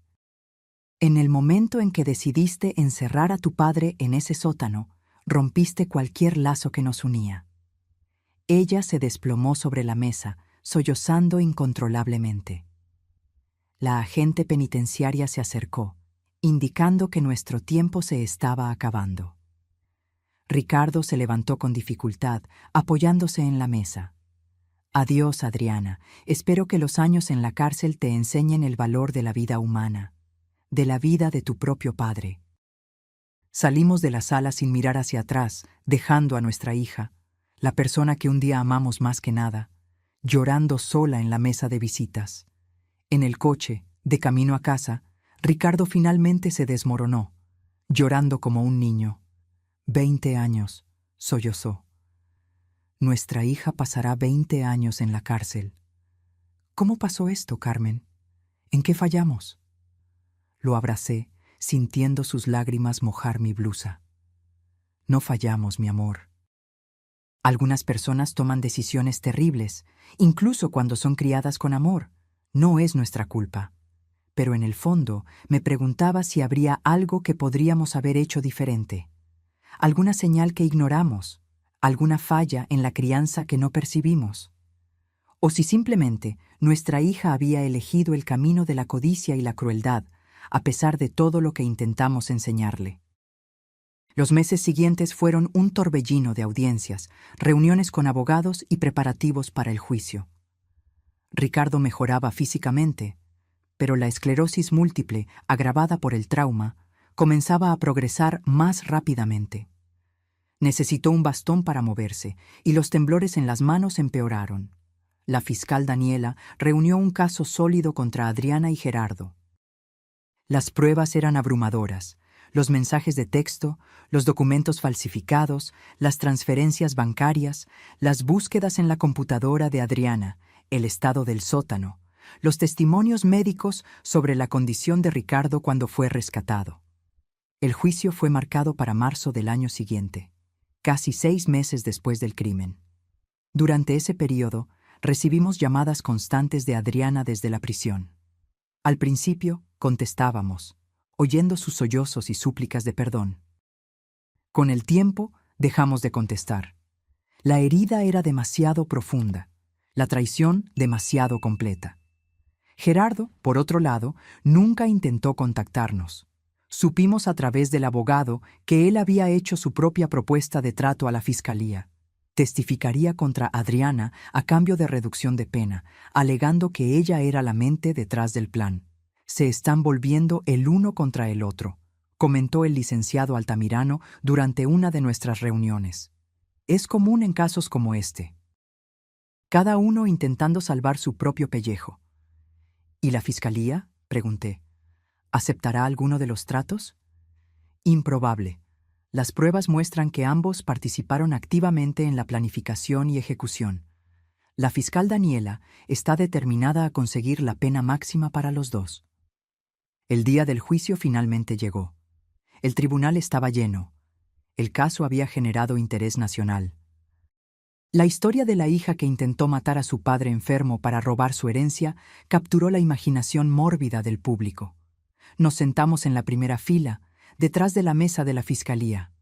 En el momento en que decidiste encerrar a tu padre en ese sótano, rompiste cualquier lazo que nos unía. Ella se desplomó sobre la mesa, sollozando incontrolablemente. La agente penitenciaria se acercó. indicando que nuestro tiempo se estaba acabando. Ricardo se levantó con dificultad, apoyándose en la mesa. Adiós, Adriana. Espero que los años en la cárcel te enseñen el valor de la vida humana, de la vida de tu propio padre. Salimos de la sala sin mirar hacia atrás, dejando a nuestra hija, la persona que un día amamos más que nada, llorando sola en la mesa de visitas. En el coche, de camino a casa, Ricardo finalmente se desmoronó, llorando como un niño. 20 años, sollozó. Nuestra hija pasará 20 años en la cárcel. ¿Cómo pasó esto, Carmen? ¿En qué fallamos? Lo abracé, sintiendo sus lágrimas mojar mi blusa. No fallamos, mi amor. Algunas personas toman decisiones terribles, incluso cuando son criadas con amor. No es nuestra culpa. Pero en el fondo me preguntaba si habría algo que podríamos haber hecho diferente. Alguna señal que ignoramos, alguna falla en la crianza que no percibimos. O si simplemente nuestra hija había elegido el camino de la codicia y la crueldad, a pesar de todo lo que intentamos enseñarle. Los meses siguientes fueron un torbellino de audiencias, reuniones con abogados y preparativos para el juicio. Ricardo mejoraba físicamente, pero la esclerosis múltiple, agravada por el trauma, comenzaba a progresar más rápidamente. Necesitó un bastón para moverse, y los temblores en las manos empeoraron. La fiscal Daniela reunió un caso sólido contra Adriana y Gerardo. Las pruebas eran abrumadoras: los mensajes de texto, los documentos falsificados, las transferencias bancarias, las búsquedas en la computadora de Adriana, el estado del sótano, los testimonios médicos sobre la condición de Ricardo cuando fue rescatado. El juicio fue marcado para marzo del año siguiente, casi 6 meses después del crimen. Durante ese periodo, recibimos llamadas constantes de Adriana desde la prisión. Al principio, contestábamos, oyendo sus sollozos y súplicas de perdón. Con el tiempo, dejamos de contestar. La herida era demasiado profunda, la traición demasiado completa. Gerardo, por otro lado, nunca intentó contactarnos. Supimos a través del abogado que él había hecho su propia propuesta de trato a la fiscalía. Testificaría contra Adriana a cambio de reducción de pena, alegando que ella era la mente detrás del plan. Se están volviendo el uno contra el otro, comentó el licenciado Altamirano durante una de nuestras reuniones. Es común en casos como este. Cada uno intentando salvar su propio pellejo. ¿Y la fiscalía?, pregunté. ¿Aceptará alguno de los tratos? Improbable. Las pruebas muestran que ambos participaron activamente en la planificación y ejecución. La fiscal Daniela está determinada a conseguir la pena máxima para los dos. El día del juicio finalmente llegó. El tribunal estaba lleno. El caso había generado interés nacional. La historia de la hija que intentó matar a su padre enfermo para robar su herencia capturó la imaginación mórbida del público. Nos sentamos en la primera fila, detrás de la mesa de la fiscalía.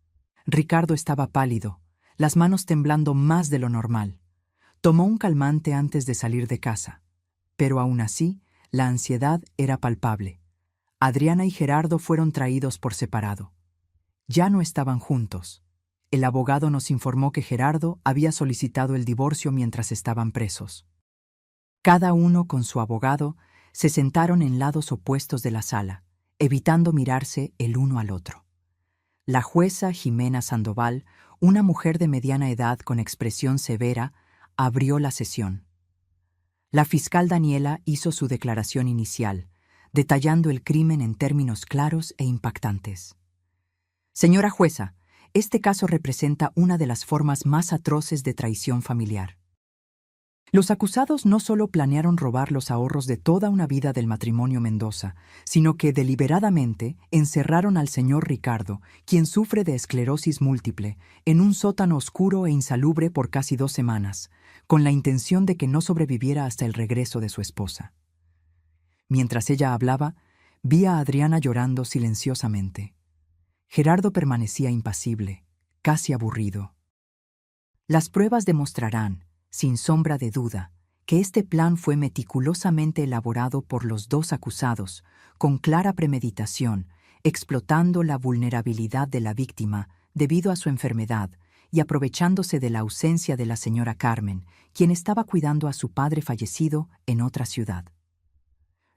Ricardo estaba pálido, las manos temblando más de lo normal. Tomó un calmante antes de salir de casa, pero aún así, la ansiedad era palpable. Adriana y Gerardo fueron traídos por separado. Ya no estaban juntos. El abogado nos informó que Gerardo había solicitado el divorcio mientras estaban presos. Cada uno con su abogado se sentaron en lados opuestos de la sala, evitando mirarse el uno al otro. La jueza Jimena Sandoval, una mujer de mediana edad con expresión severa, abrió la sesión. La fiscal Daniela hizo su declaración inicial, detallando el crimen en términos claros e impactantes. Señora jueza, este caso representa una de las formas más atroces de traición familiar. Los acusados no solo planearon robar los ahorros de toda una vida del matrimonio Mendoza, sino que deliberadamente encerraron al señor Ricardo, quien sufre de esclerosis múltiple, en un sótano oscuro e insalubre por casi 2 semanas, con la intención de que no sobreviviera hasta el regreso de su esposa. Mientras ella hablaba, vi a Adriana llorando silenciosamente. Gerardo permanecía impasible, casi aburrido. Las pruebas demostrarán, sin sombra de duda, que este plan fue meticulosamente elaborado por los dos acusados, con clara premeditación, explotando la vulnerabilidad de la víctima debido a su enfermedad y aprovechándose de la ausencia de la señora Carmen, quien estaba cuidando a su padre fallecido en otra ciudad.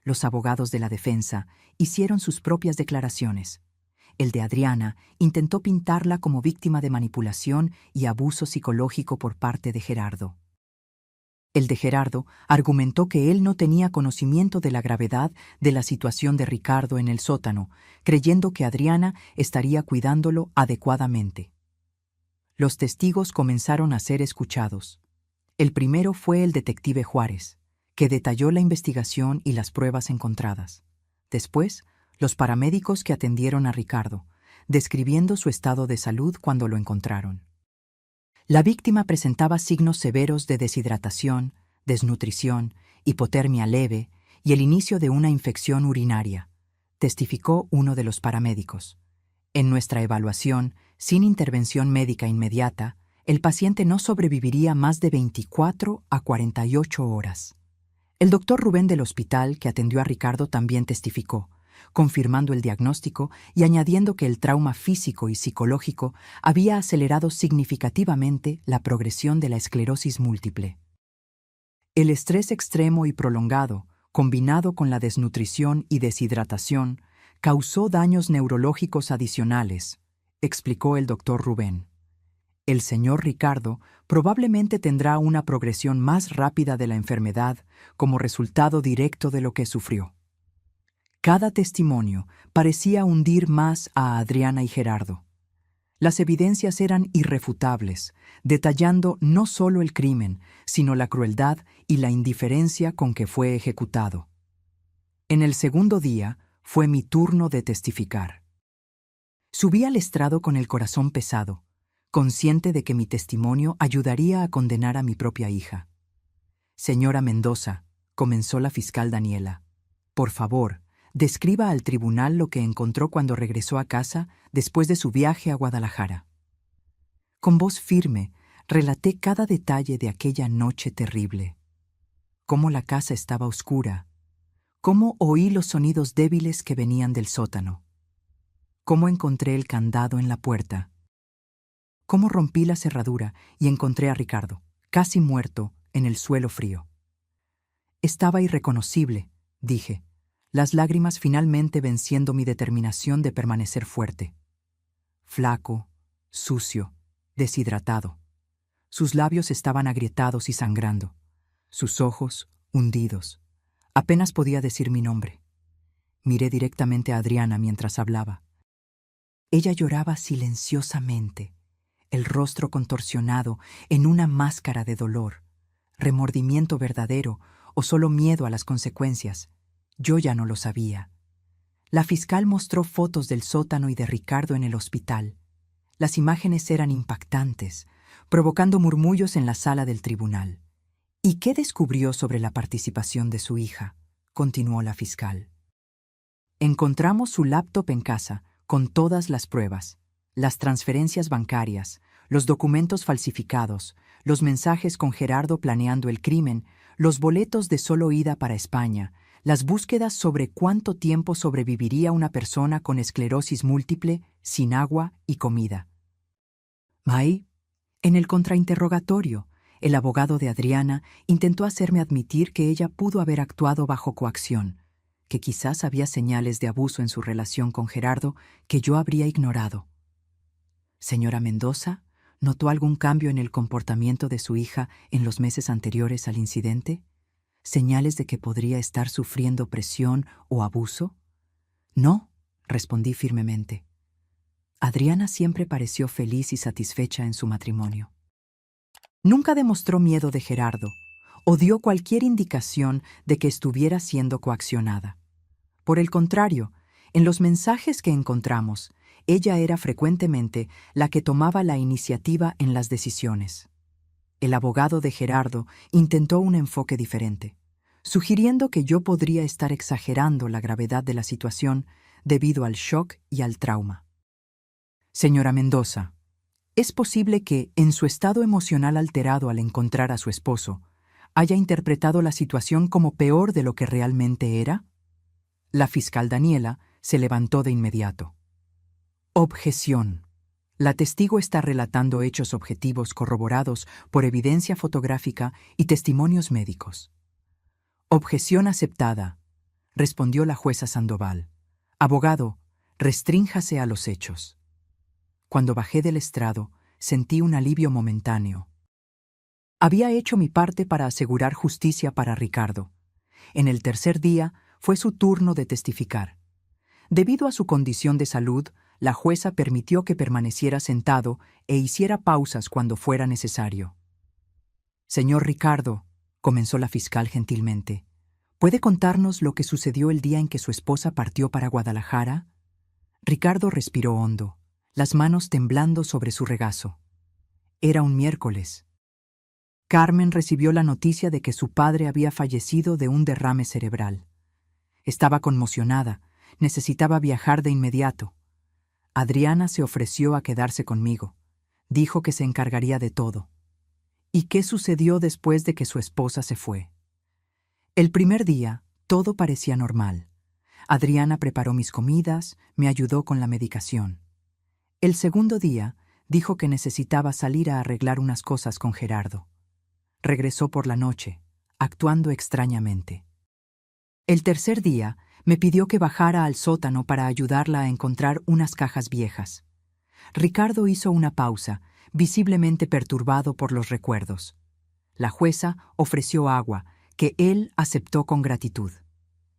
Los abogados de la defensa hicieron sus propias declaraciones. El de Adriana intentó pintarla como víctima de manipulación y abuso psicológico por parte de Gerardo. El de Gerardo argumentó que él no tenía conocimiento de la gravedad de la situación de Ricardo en el sótano, creyendo que Adriana estaría cuidándolo adecuadamente. Los testigos comenzaron a ser escuchados. El primero fue el detective Juárez, que detalló la investigación y las pruebas encontradas. Después, los paramédicos que atendieron a Ricardo, describiendo su estado de salud cuando lo encontraron. La víctima presentaba signos severos de deshidratación, desnutrición, hipotermia leve y el inicio de una infección urinaria, testificó uno de los paramédicos. En nuestra evaluación, sin intervención médica inmediata, el paciente no sobreviviría más de 24 a 48 horas. El doctor Rubén del hospital que atendió a Ricardo también testificó, confirmando el diagnóstico y añadiendo que el trauma físico y psicológico había acelerado significativamente la progresión de la esclerosis múltiple. El estrés extremo y prolongado, combinado con la desnutrición y deshidratación, causó daños neurológicos adicionales, explicó el doctor Rubén. El señor Ricardo probablemente tendrá una progresión más rápida de la enfermedad como resultado directo de lo que sufrió. Cada testimonio parecía hundir más a Adriana y Gerardo. Las evidencias eran irrefutables, detallando no solo el crimen, sino la crueldad y la indiferencia con que fue ejecutado. En el segundo día fue mi turno de testificar. Subí al estrado con el corazón pesado, consciente de que mi testimonio ayudaría a condenar a mi propia hija. Señora Mendoza, comenzó la fiscal Daniela, por favor, describa al tribunal lo que encontró cuando regresó a casa después de su viaje a Guadalajara. Con voz firme, relaté cada detalle de aquella noche terrible. Cómo la casa estaba oscura, cómo oí los sonidos débiles que venían del sótano, cómo encontré el candado en la puerta, cómo rompí la cerradura y encontré a Ricardo, casi muerto, en el suelo frío. Estaba irreconocible, dije, las lágrimas finalmente venciendo mi determinación de permanecer fuerte. Flaco, sucio, deshidratado. Sus labios estaban agrietados y sangrando, sus ojos hundidos. Apenas podía decir mi nombre. Miré directamente a Adriana mientras hablaba. Ella lloraba silenciosamente, el rostro contorsionado en una máscara de dolor, remordimiento verdadero o solo miedo a las consecuencias. Yo ya no lo sabía. La fiscal mostró fotos del sótano y de Ricardo en el hospital. Las imágenes eran impactantes, provocando murmullos en la sala del tribunal. ¿Y qué descubrió sobre la participación de su hija?, continuó la fiscal. Encontramos su laptop en casa, con todas las pruebas, las transferencias bancarias, los documentos falsificados, los mensajes con Gerardo planeando el crimen, los boletos de solo ida para España, las búsquedas sobre cuánto tiempo sobreviviría una persona con esclerosis múltiple, sin agua y comida. May, en el contrainterrogatorio, el abogado de Adriana intentó hacerme admitir que ella pudo haber actuado bajo coacción, que quizás había señales de abuso en su relación con Gerardo que yo habría ignorado. Señora Mendoza, ¿notó algún cambio en el comportamiento de su hija en los meses anteriores al incidente? ¿Señales de que podría estar sufriendo presión o abuso? No, respondí firmemente. Adriana siempre pareció feliz y satisfecha en su matrimonio. Nunca demostró miedo de Gerardo o dio cualquier indicación de que estuviera siendo coaccionada. Por el contrario, en los mensajes que encontramos, ella era frecuentemente la que tomaba la iniciativa en las decisiones. El abogado de Gerardo intentó un enfoque diferente, sugiriendo que yo podría estar exagerando la gravedad de la situación debido al shock y al trauma. Señora Mendoza, ¿es posible que, en su estado emocional alterado al encontrar a su esposo, haya interpretado la situación como peor de lo que realmente era? La fiscal Daniela Se levantó de inmediato. Objeción. La testigo está relatando hechos objetivos corroborados por evidencia fotográfica y testimonios médicos. Objeción aceptada, respondió la jueza Sandoval. Abogado, restrínjase a los hechos. Cuando bajé del estrado, sentí un alivio momentáneo. Había hecho mi parte para asegurar justicia para Ricardo. En el tercer día fue su turno de testificar. Debido a su condición de salud, la jueza permitió que permaneciera sentado e hiciera pausas cuando fuera necesario. Señor Ricardo, comenzó la fiscal gentilmente, ¿puede contarnos lo que sucedió el día en que su esposa partió para Guadalajara? Ricardo respiró hondo, las manos temblando sobre su regazo. Era un miércoles. Carmen recibió la noticia de que su padre había fallecido de un derrame cerebral. Estaba conmocionada, necesitaba viajar de inmediato. Adriana se ofreció a quedarse conmigo. Dijo que se encargaría de todo. ¿Y qué sucedió después de que su esposa se fue? El primer día, todo parecía normal. Adriana preparó mis comidas, me ayudó con la medicación. El segundo día, dijo que necesitaba salir a arreglar unas cosas con Gerardo. Regresó por la noche, actuando extrañamente. El tercer día, me pidió que bajara al sótano para ayudarla a encontrar unas cajas viejas. Ricardo hizo una pausa, visiblemente perturbado por los recuerdos. La jueza ofreció agua, que él aceptó con gratitud.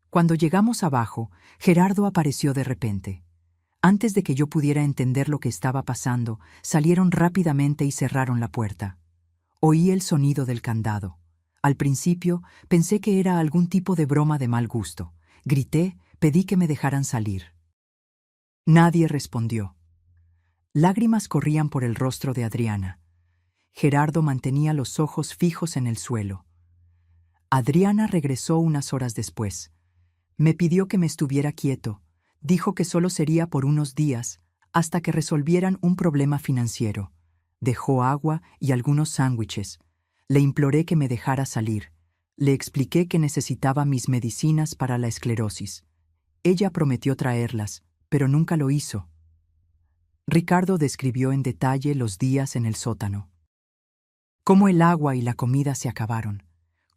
Cuando llegamos abajo, Gerardo apareció de repente. Antes de que yo pudiera entender lo que estaba pasando, salieron rápidamente y cerraron la puerta. Oí el sonido del candado. Al principio, pensé que era algún tipo de broma de mal gusto. Grité, pedí que me dejaran salir. Nadie respondió. Lágrimas corrían por el rostro de Adriana. Gerardo mantenía los ojos fijos en el suelo. Adriana regresó unas horas después. Me pidió que me estuviera quieto. Dijo que solo sería por unos días, hasta que resolvieran un problema financiero. Dejó agua y algunos sándwiches. Le imploré que me dejara salir. Le expliqué que necesitaba mis medicinas para la esclerosis. Ella prometió traerlas, pero nunca lo hizo. Ricardo describió en detalle los días en el sótano. Cómo el agua y la comida se acabaron.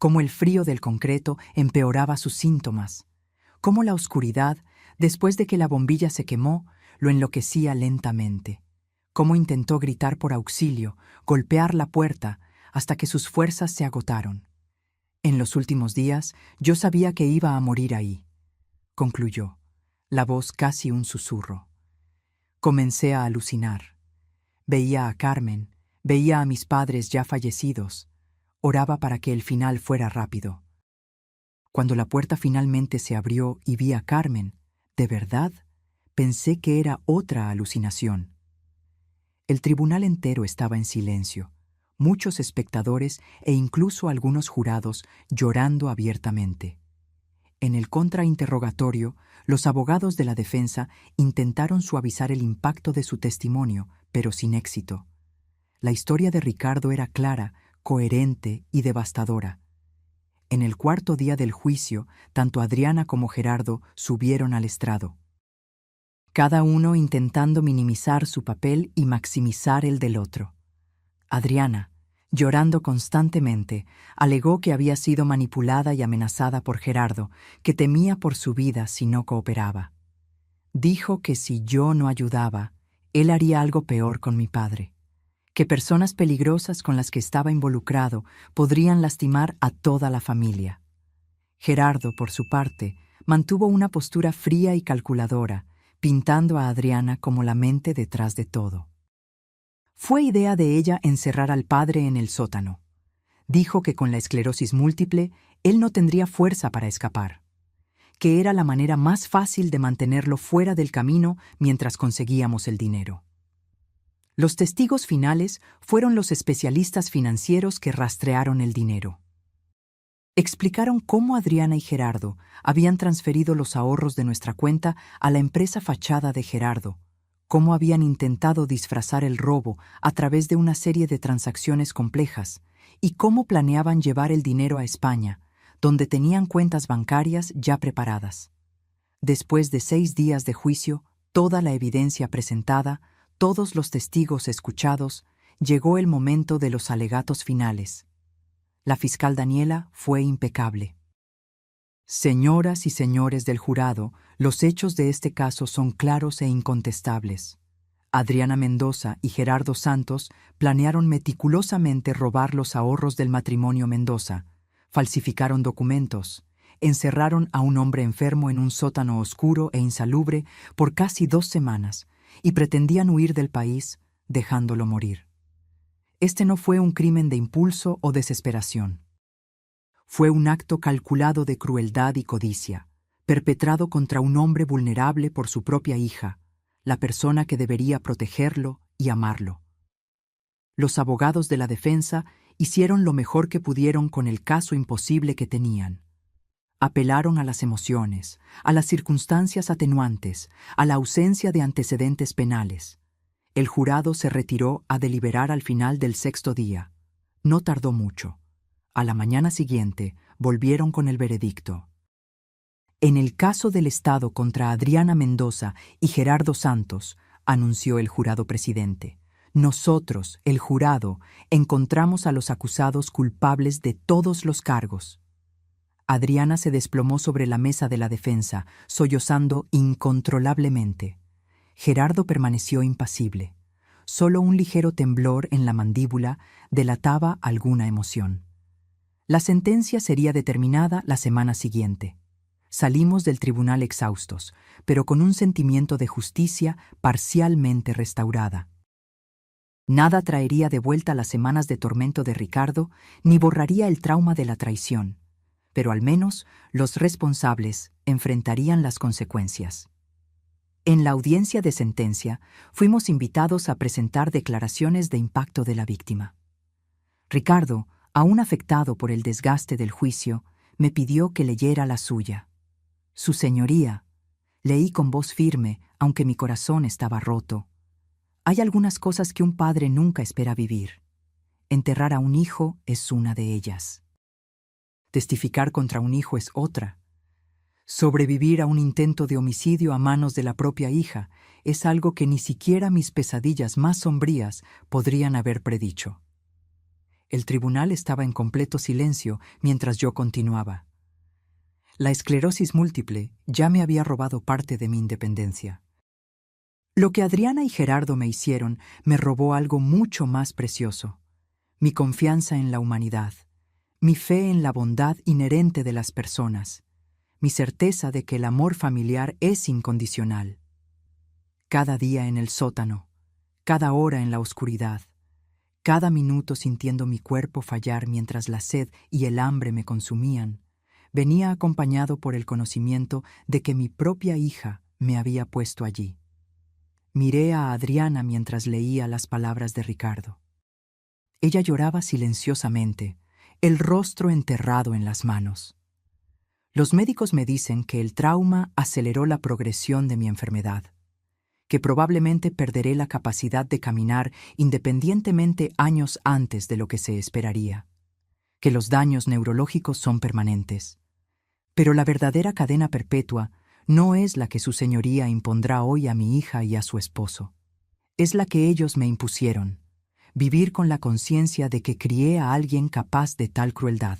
Cómo el frío del concreto empeoraba sus síntomas. Cómo la oscuridad, después de que la bombilla se quemó, lo enloquecía lentamente. Cómo intentó gritar por auxilio, golpear la puerta, hasta que sus fuerzas se agotaron. En los últimos días, yo sabía que iba a morir ahí, concluyó, la voz casi un susurro. Comencé a alucinar. Veía a Carmen, veía a mis padres ya fallecidos. Oraba para que el final fuera rápido. Cuando la puerta finalmente se abrió y vi a Carmen, de verdad, pensé que era otra alucinación. El tribunal entero estaba en silencio. Muchos espectadores e incluso algunos jurados llorando abiertamente. En el contrainterrogatorio, los abogados de la defensa intentaron suavizar el impacto de su testimonio, pero sin éxito. La historia de Ricardo era clara, coherente y devastadora. En el cuarto día del juicio, tanto Adriana como Gerardo subieron al estrado, cada uno intentando minimizar su papel y maximizar el del otro. Adriana, llorando constantemente, alegó que había sido manipulada y amenazada por Gerardo, que temía por su vida si no cooperaba. Dijo que si yo no ayudaba, él haría algo peor con mi padre, que personas peligrosas con las que estaba involucrado podrían lastimar a toda la familia. Gerardo, por su parte, mantuvo una postura fría y calculadora, pintando a Adriana como la mente detrás de todo. Fue idea de ella encerrar al padre en el sótano. Dijo que con la esclerosis múltiple, él no tendría fuerza para escapar, que era la manera más fácil de mantenerlo fuera del camino mientras conseguíamos el dinero. Los testigos finales fueron los especialistas financieros que rastrearon el dinero. Explicaron cómo Adriana y Gerardo habían transferido los ahorros de nuestra cuenta a la empresa fachada de Gerardo, cómo habían intentado disfrazar el robo a través de una serie de transacciones complejas y cómo planeaban llevar el dinero a España, donde tenían cuentas bancarias ya preparadas. Después de 6 días de juicio, toda la evidencia presentada, todos los testigos escuchados, llegó el momento de los alegatos finales. La fiscal Daniela fue impecable. Señoras y señores del jurado, los hechos de este caso son claros e incontestables. Adriana Mendoza y Gerardo Santos planearon meticulosamente robar los ahorros del matrimonio Mendoza, falsificaron documentos, encerraron a un hombre enfermo en un sótano oscuro e insalubre por casi 2 semanas y pretendían huir del país, dejándolo morir. Este no fue un crimen de impulso o desesperación. Fue un acto calculado de crueldad y codicia, perpetrado contra un hombre vulnerable por su propia hija, la persona que debería protegerlo y amarlo. Los abogados de la defensa hicieron lo mejor que pudieron con el caso imposible que tenían. Apelaron a las emociones, a las circunstancias atenuantes, a la ausencia de antecedentes penales. El jurado se retiró a deliberar al final del 6º día. No tardó mucho. A la mañana siguiente volvieron con el veredicto. En el caso del Estado contra Adriana Mendoza y Gerardo Santos, anunció el jurado presidente, nosotros, el jurado, encontramos a los acusados culpables de todos los cargos. Adriana se desplomó sobre la mesa de la defensa, sollozando incontrolablemente. Gerardo permaneció impasible. Solo un ligero temblor en la mandíbula delataba alguna emoción. La sentencia sería determinada la semana siguiente. Salimos del tribunal exhaustos, pero con un sentimiento de justicia parcialmente restaurada. Nada traería de vuelta las semanas de tormento de Ricardo, ni borraría el trauma de la traición, pero al menos los responsables enfrentarían las consecuencias. En la audiencia de sentencia, fuimos invitados a presentar declaraciones de impacto de la víctima. Ricardo, aún afectado por el desgaste del juicio, me pidió que leyera la suya. Su señoría, leí con voz firme, aunque mi corazón estaba roto. Hay algunas cosas que un padre nunca espera vivir. Enterrar a un hijo es una de ellas. Testificar contra un hijo es otra. Sobrevivir a un intento de homicidio a manos de la propia hija es algo que ni siquiera mis pesadillas más sombrías podrían haber predicho. El tribunal estaba en completo silencio mientras yo continuaba. La esclerosis múltiple ya me había robado parte de mi independencia. Lo que Adriana y Gerardo me hicieron me robó algo mucho más precioso: mi confianza en la humanidad, mi fe en la bondad inherente de las personas, mi certeza de que el amor familiar es incondicional. Cada día en el sótano, cada hora en la oscuridad, cada minuto sintiendo mi cuerpo fallar mientras la sed y el hambre me consumían, venía acompañado por el conocimiento de que mi propia hija me había puesto allí. Miré a Adriana mientras leía las palabras de Ricardo. Ella lloraba silenciosamente, el rostro enterrado en las manos. Los médicos me dicen que el trauma aceleró la progresión de mi enfermedad, que probablemente perderé la capacidad de caminar independientemente años antes de lo que se esperaría, que los daños neurológicos son permanentes. Pero la verdadera cadena perpetua no es la que su señoría impondrá hoy a mi hija y a su esposo. Es la que ellos me impusieron: vivir con la conciencia de que crié a alguien capaz de tal crueldad.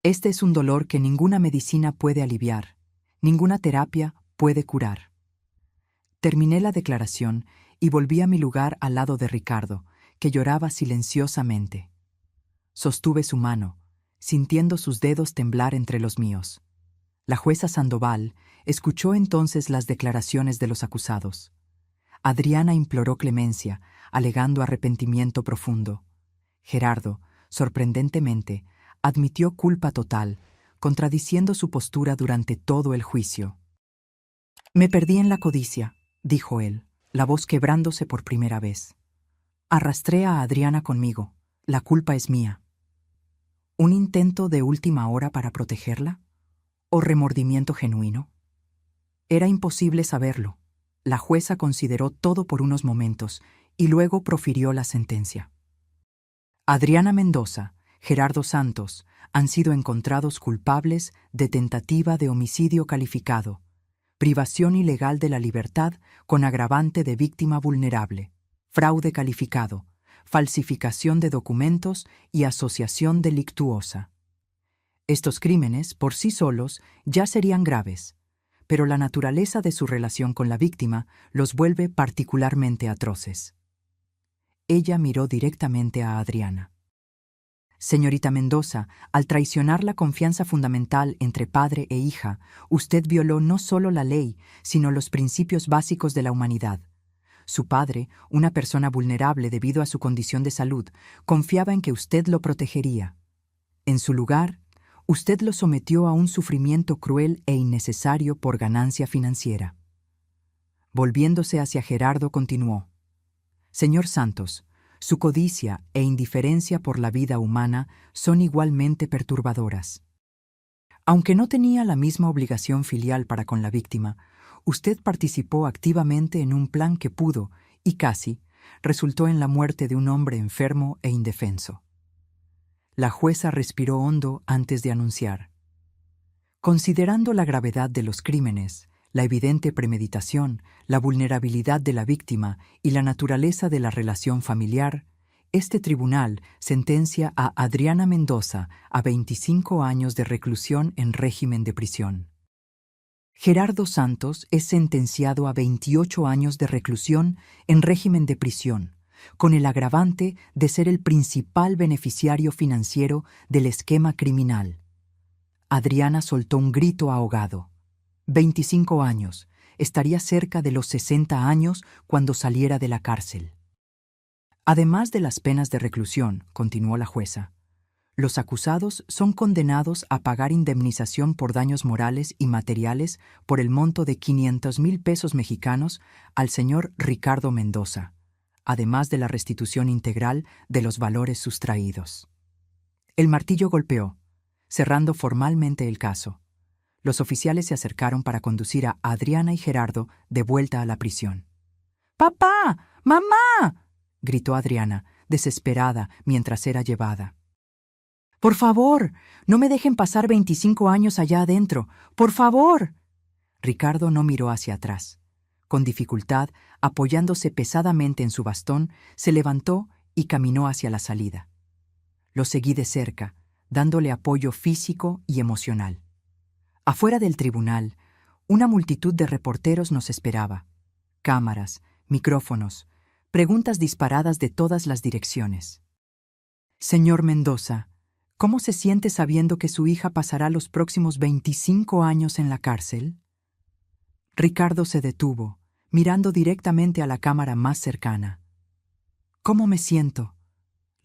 Este es un dolor que ninguna medicina puede aliviar, ninguna terapia puede curar. Terminé la declaración y volví a mi lugar al lado de Ricardo, que lloraba silenciosamente. Sostuve su mano, sintiendo sus dedos temblar entre los míos. La jueza Sandoval escuchó entonces las declaraciones de los acusados. Adriana imploró clemencia, alegando arrepentimiento profundo. Gerardo, sorprendentemente, admitió culpa total, contradiciendo su postura durante todo el juicio. «Me perdí en la codicia», dijo él, la voz quebrándose por primera vez. «Arrastré a Adriana conmigo. La culpa es mía». ¿Un intento de última hora para protegerla? ¿O remordimiento genuino? Era imposible saberlo. La jueza consideró todo por unos momentos y luego profirió la sentencia. Adriana Mendoza, Gerardo Santos, han sido encontrados culpables de tentativa de homicidio calificado, privación ilegal de la libertad con agravante de víctima vulnerable, fraude calificado, falsificación de documentos y asociación delictuosa. Estos crímenes, por sí solos, ya serían graves, pero la naturaleza de su relación con la víctima los vuelve particularmente atroces. Ella miró directamente a Adriana. Señorita Mendoza, al traicionar la confianza fundamental entre padre e hija, usted violó no solo la ley, sino los principios básicos de la humanidad. Su padre, una persona vulnerable debido a su condición de salud, confiaba en que usted lo protegería. En su lugar, usted lo sometió a un sufrimiento cruel e innecesario por ganancia financiera. Volviéndose hacia Gerardo, continuó: Señor Santos, su codicia e indiferencia por la vida humana son igualmente perturbadoras. Aunque no tenía la misma obligación filial para con la víctima, usted participó activamente en un plan que pudo, y casi, resultó en la muerte de un hombre enfermo e indefenso. La jueza respiró hondo antes de anunciar: Considerando la gravedad de los crímenes, la evidente premeditación, la vulnerabilidad de la víctima y la naturaleza de la relación familiar, este tribunal sentencia a Adriana Mendoza a 25 años de reclusión en régimen de prisión. Gerardo Santos es sentenciado a 28 años de reclusión en régimen de prisión, con el agravante de ser el principal beneficiario financiero del esquema criminal. Adriana soltó un grito ahogado. 25 años. Estaría cerca de los 60 años cuando saliera de la cárcel. Además de las penas de reclusión, continuó la jueza, los acusados son condenados a pagar indemnización por daños morales y materiales por el monto de 500,000 pesos mexicanos al señor Ricardo Mendoza, además de la restitución integral de los valores sustraídos. El martillo golpeó, cerrando formalmente el caso. Los oficiales se acercaron para conducir a Adriana y Gerardo de vuelta a la prisión. ¡Papá! ¡Mamá!, gritó Adriana, desesperada, mientras era llevada. ¡Por favor! ¡No me dejen pasar 25 años allá adentro! ¡Por favor! Ricardo no miró hacia atrás. Con dificultad, apoyándose pesadamente en su bastón, se levantó y caminó hacia la salida. Lo seguí de cerca, dándole apoyo físico y emocional. Afuera del tribunal, una multitud de reporteros nos esperaba. Cámaras, micrófonos, preguntas disparadas de todas las direcciones. Señor Mendoza, ¿cómo se siente sabiendo que su hija pasará los próximos 25 años en la cárcel? Ricardo se detuvo, mirando directamente a la cámara más cercana. ¿Cómo me siento?,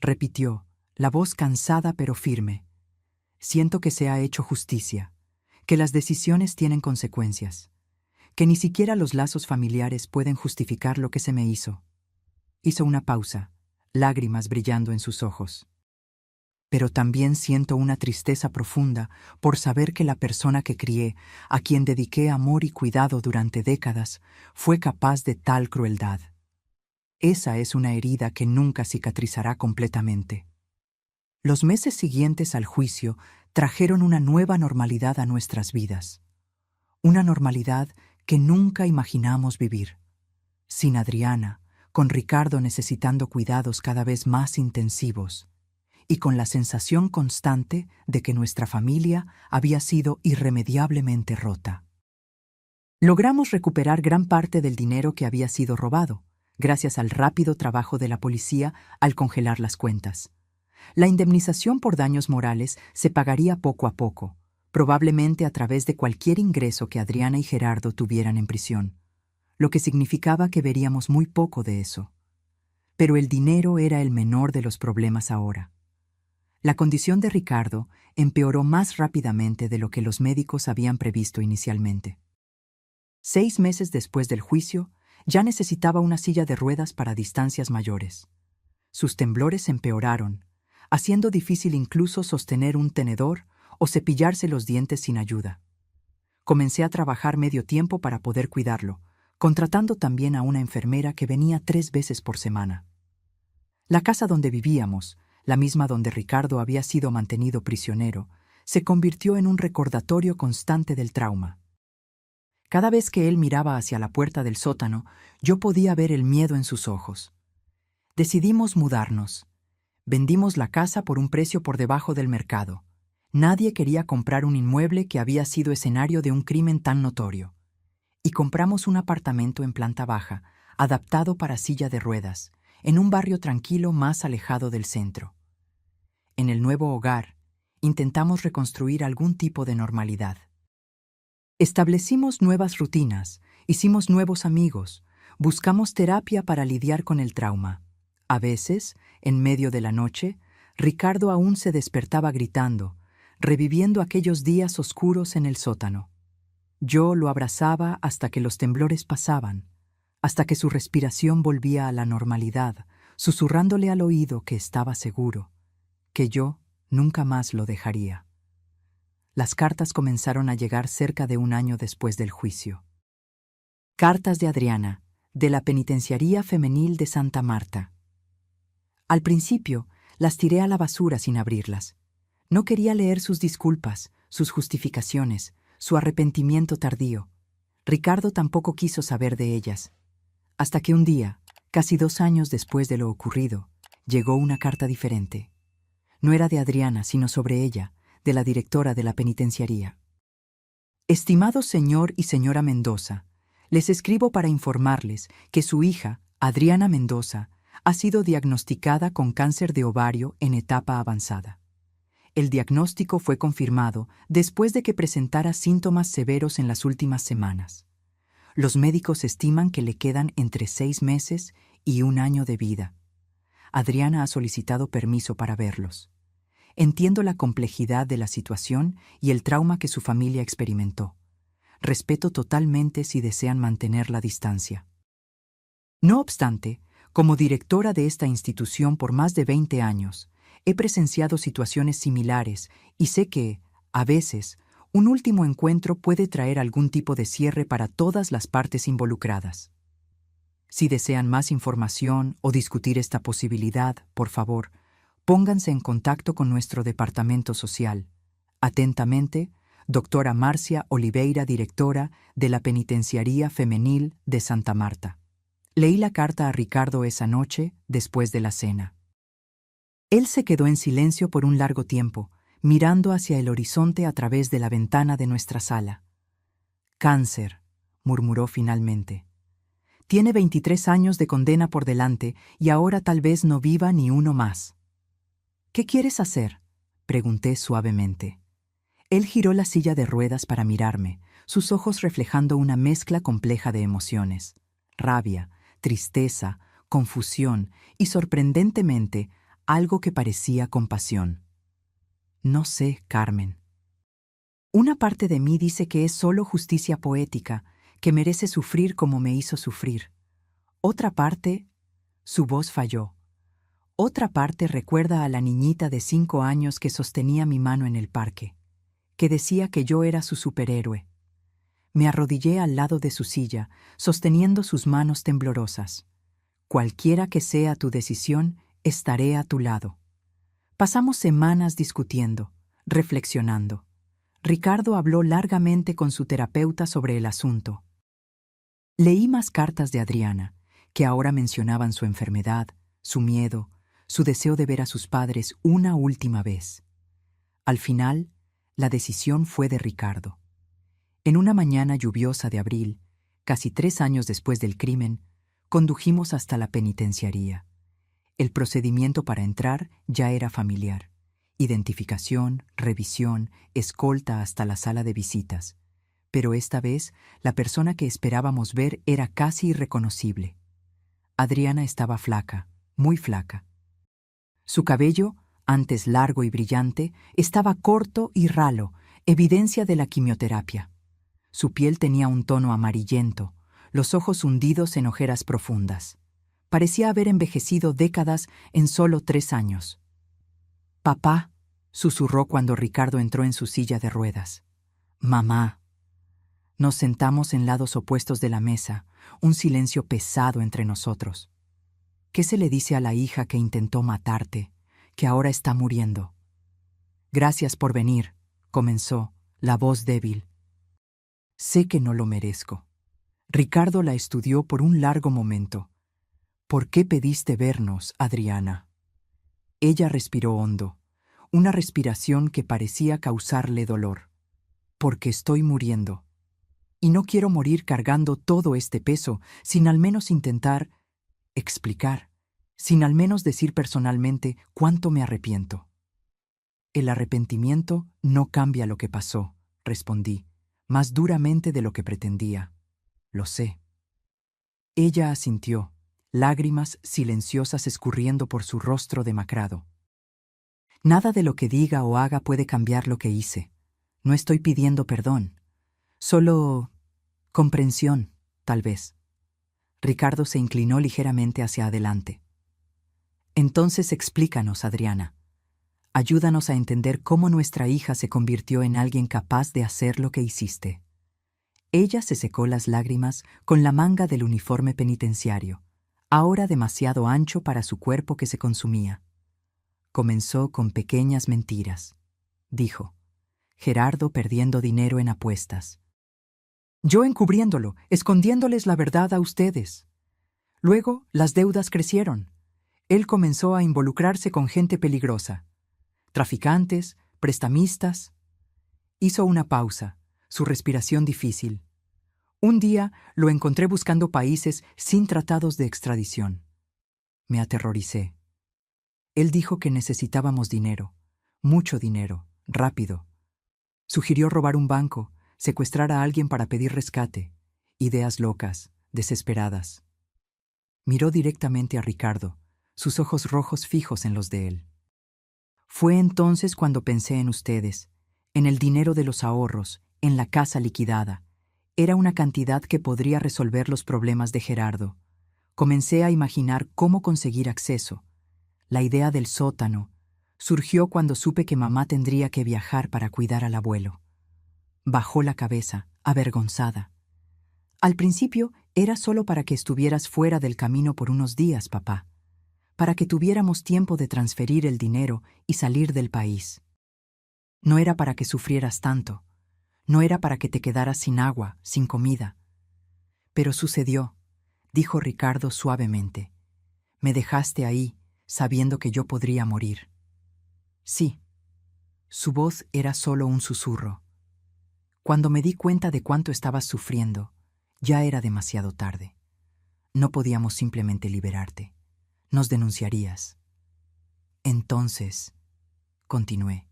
repitió, la voz cansada pero firme. Siento que se ha hecho justicia, que las decisiones tienen consecuencias, que ni siquiera los lazos familiares pueden justificar lo que se me hizo. Hizo una pausa, lágrimas brillando en sus ojos. Pero también siento una tristeza profunda por saber que la persona que crié, a quien dediqué amor y cuidado durante décadas, fue capaz de tal crueldad. Esa es una herida que nunca cicatrizará completamente. Los meses siguientes al juicio trajeron una nueva normalidad a nuestras vidas. Una normalidad que nunca imaginamos vivir. Sin Adriana, con Ricardo necesitando cuidados cada vez más intensivos, y con la sensación constante de que nuestra familia había sido irremediablemente rota. Logramos recuperar gran parte del dinero que había sido robado, gracias al rápido trabajo de la policía al congelar las cuentas. La indemnización por daños morales se pagaría poco a poco, probablemente a través de cualquier ingreso que Adriana y Gerardo tuvieran en prisión, lo que significaba que veríamos muy poco de eso. Pero el dinero era el menor de los problemas ahora. La condición de Ricardo empeoró más rápidamente de lo que los médicos habían previsto inicialmente. 6 meses después del juicio, ya necesitaba una silla de ruedas para distancias mayores. Sus temblores empeoraron, haciendo difícil incluso sostener un tenedor o cepillarse los dientes sin ayuda. Comencé a trabajar medio tiempo para poder cuidarlo, contratando también a una enfermera que venía 3 veces por semana. La casa donde vivíamos, la misma donde Ricardo había sido mantenido prisionero, se convirtió en un recordatorio constante del trauma. Cada vez que él miraba hacia la puerta del sótano, yo podía ver el miedo en sus ojos. Decidimos mudarnos. Vendimos la casa por un precio por debajo del mercado. Nadie quería comprar un inmueble que había sido escenario de un crimen tan notorio. Y compramos un apartamento en planta baja, adaptado para silla de ruedas, en un barrio tranquilo más alejado del centro. En el nuevo hogar, intentamos reconstruir algún tipo de normalidad. Establecimos nuevas rutinas, hicimos nuevos amigos, buscamos terapia para lidiar con el trauma. A veces, en medio de la noche, Ricardo aún se despertaba gritando, reviviendo aquellos días oscuros en el sótano. Yo lo abrazaba hasta que los temblores pasaban, hasta que su respiración volvía a la normalidad, susurrándole al oído que estaba seguro, que yo nunca más lo dejaría. Las cartas comenzaron a llegar cerca de un año después del juicio. Cartas de Adriana, de la Penitenciaría Femenil de Santa Marta. Al principio, las tiré a la basura sin abrirlas. No quería leer sus disculpas, sus justificaciones, su arrepentimiento tardío. Ricardo tampoco quiso saber de ellas. Hasta que un día, casi 2 años después de lo ocurrido, llegó una carta diferente. No era de Adriana, sino sobre ella, de la directora de la penitenciaría. Estimado señor y señora Mendoza, les escribo para informarles que su hija, Adriana Mendoza, ha sido diagnosticada con cáncer de ovario en etapa avanzada. El diagnóstico fue confirmado después de que presentara síntomas severos en las últimas semanas. Los médicos estiman que le quedan entre 6 meses y 1 año de vida. Adriana ha solicitado permiso para verlos. Entiendo la complejidad de la situación y el trauma que su familia experimentó. Respeto totalmente si desean mantener la distancia. No obstante, como directora de esta institución por más de 20 años, he presenciado situaciones similares y sé que, a veces, un último encuentro puede traer algún tipo de cierre para todas las partes involucradas. Si desean más información o discutir esta posibilidad, por favor, pónganse en contacto con nuestro departamento social. Atentamente, doctora Marcia Oliveira, directora de la Penitenciaría Femenil de Santa Marta. Leí la carta a Ricardo esa noche, después de la cena. Él se quedó en silencio por un largo tiempo, mirando hacia el horizonte a través de la ventana de nuestra sala. Cáncer, murmuró finalmente. Tiene 23 años de condena por delante y ahora tal vez no viva ni uno más. ¿Qué quieres hacer?, pregunté suavemente. Él giró la silla de ruedas para mirarme, sus ojos reflejando una mezcla compleja de emociones: rabia, tristeza, confusión y, sorprendentemente, algo que parecía compasión. No sé, Carmen. Una parte de mí dice que es solo justicia poética, que merece sufrir como me hizo sufrir. Otra parte, su voz falló. Otra parte recuerda a la niñita de 5 años que sostenía mi mano en el parque, que decía que yo era su superhéroe. Me arrodillé al lado de su silla, sosteniendo sus manos temblorosas. Cualquiera que sea tu decisión, estaré a tu lado. Pasamos semanas discutiendo, reflexionando. Ricardo habló largamente con su terapeuta sobre el asunto. Leí más cartas de Adriana, que ahora mencionaban su enfermedad, su miedo, su deseo de ver a sus padres una última vez. Al final, la decisión fue de Ricardo. En una mañana lluviosa de abril, casi 3 años después del crimen, condujimos hasta la penitenciaría. El procedimiento para entrar ya era familiar: identificación, revisión, escolta hasta la sala de visitas. Pero esta vez, la persona que esperábamos ver era casi irreconocible. Adriana estaba flaca, muy flaca. Su cabello, antes largo y brillante, estaba corto y ralo, evidencia de la quimioterapia. Su piel tenía un tono amarillento, los ojos hundidos en ojeras profundas. Parecía haber envejecido décadas en solo 3 años. «Papá», susurró cuando Ricardo entró en su silla de ruedas. «Mamá». Nos sentamos en lados opuestos de la mesa, un silencio pesado entre nosotros. ¿Qué se le dice a la hija que intentó matarte, que ahora está muriendo? «Gracias por venir», comenzó, la voz débil. Sé que no lo merezco. Ricardo la estudió por un largo momento. ¿Por qué pediste vernos, Adriana? Ella respiró hondo, una respiración que parecía causarle dolor. Porque estoy muriendo. Y no quiero morir cargando todo este peso sin al menos intentar explicar, sin al menos decir personalmente cuánto me arrepiento. El arrepentimiento no cambia lo que pasó, respondí, más duramente de lo que pretendía. Lo sé. Ella asintió, lágrimas silenciosas escurriendo por su rostro demacrado. Nada de lo que diga o haga puede cambiar lo que hice. No estoy pidiendo perdón. Solo comprensión, tal vez. Ricardo se inclinó ligeramente hacia adelante. Entonces explícanos, Adriana. Ayúdanos a entender cómo nuestra hija se convirtió en alguien capaz de hacer lo que hiciste. Ella se secó las lágrimas con la manga del uniforme penitenciario, ahora demasiado ancho para su cuerpo que se consumía. Comenzó con pequeñas mentiras, dijo. Gerardo perdiendo dinero en apuestas. Yo encubriéndolo, escondiéndoles la verdad a ustedes. Luego, las deudas crecieron. Él comenzó a involucrarse con gente peligrosa. Traficantes, prestamistas. Hizo una pausa, su respiración difícil. Un día lo encontré buscando países sin tratados de extradición. Me aterroricé. Él dijo que necesitábamos dinero, mucho dinero, rápido. Sugirió robar un banco, secuestrar a alguien para pedir rescate. Ideas locas, desesperadas. Miró directamente a Ricardo, sus ojos rojos fijos en los de él. Fue entonces cuando pensé en ustedes, en el dinero de los ahorros, en la casa liquidada. Era una cantidad que podría resolver los problemas de Gerardo. Comencé a imaginar cómo conseguir acceso. La idea del sótano surgió cuando supe que mamá tendría que viajar para cuidar al abuelo. Bajó la cabeza, avergonzada. Al principio era solo para que estuvieras fuera del camino por unos días, papá, para que tuviéramos tiempo de transferir el dinero y salir del país. No era para que sufrieras tanto, no era para que te quedaras sin agua, sin comida. Pero sucedió, dijo Ricardo suavemente. Me dejaste ahí, sabiendo que yo podría morir. Sí. Su voz era solo un susurro. Cuando me di cuenta de cuánto estabas sufriendo, ya era demasiado tarde. No podíamos simplemente liberarte. Nos denunciarías. Entonces, continué,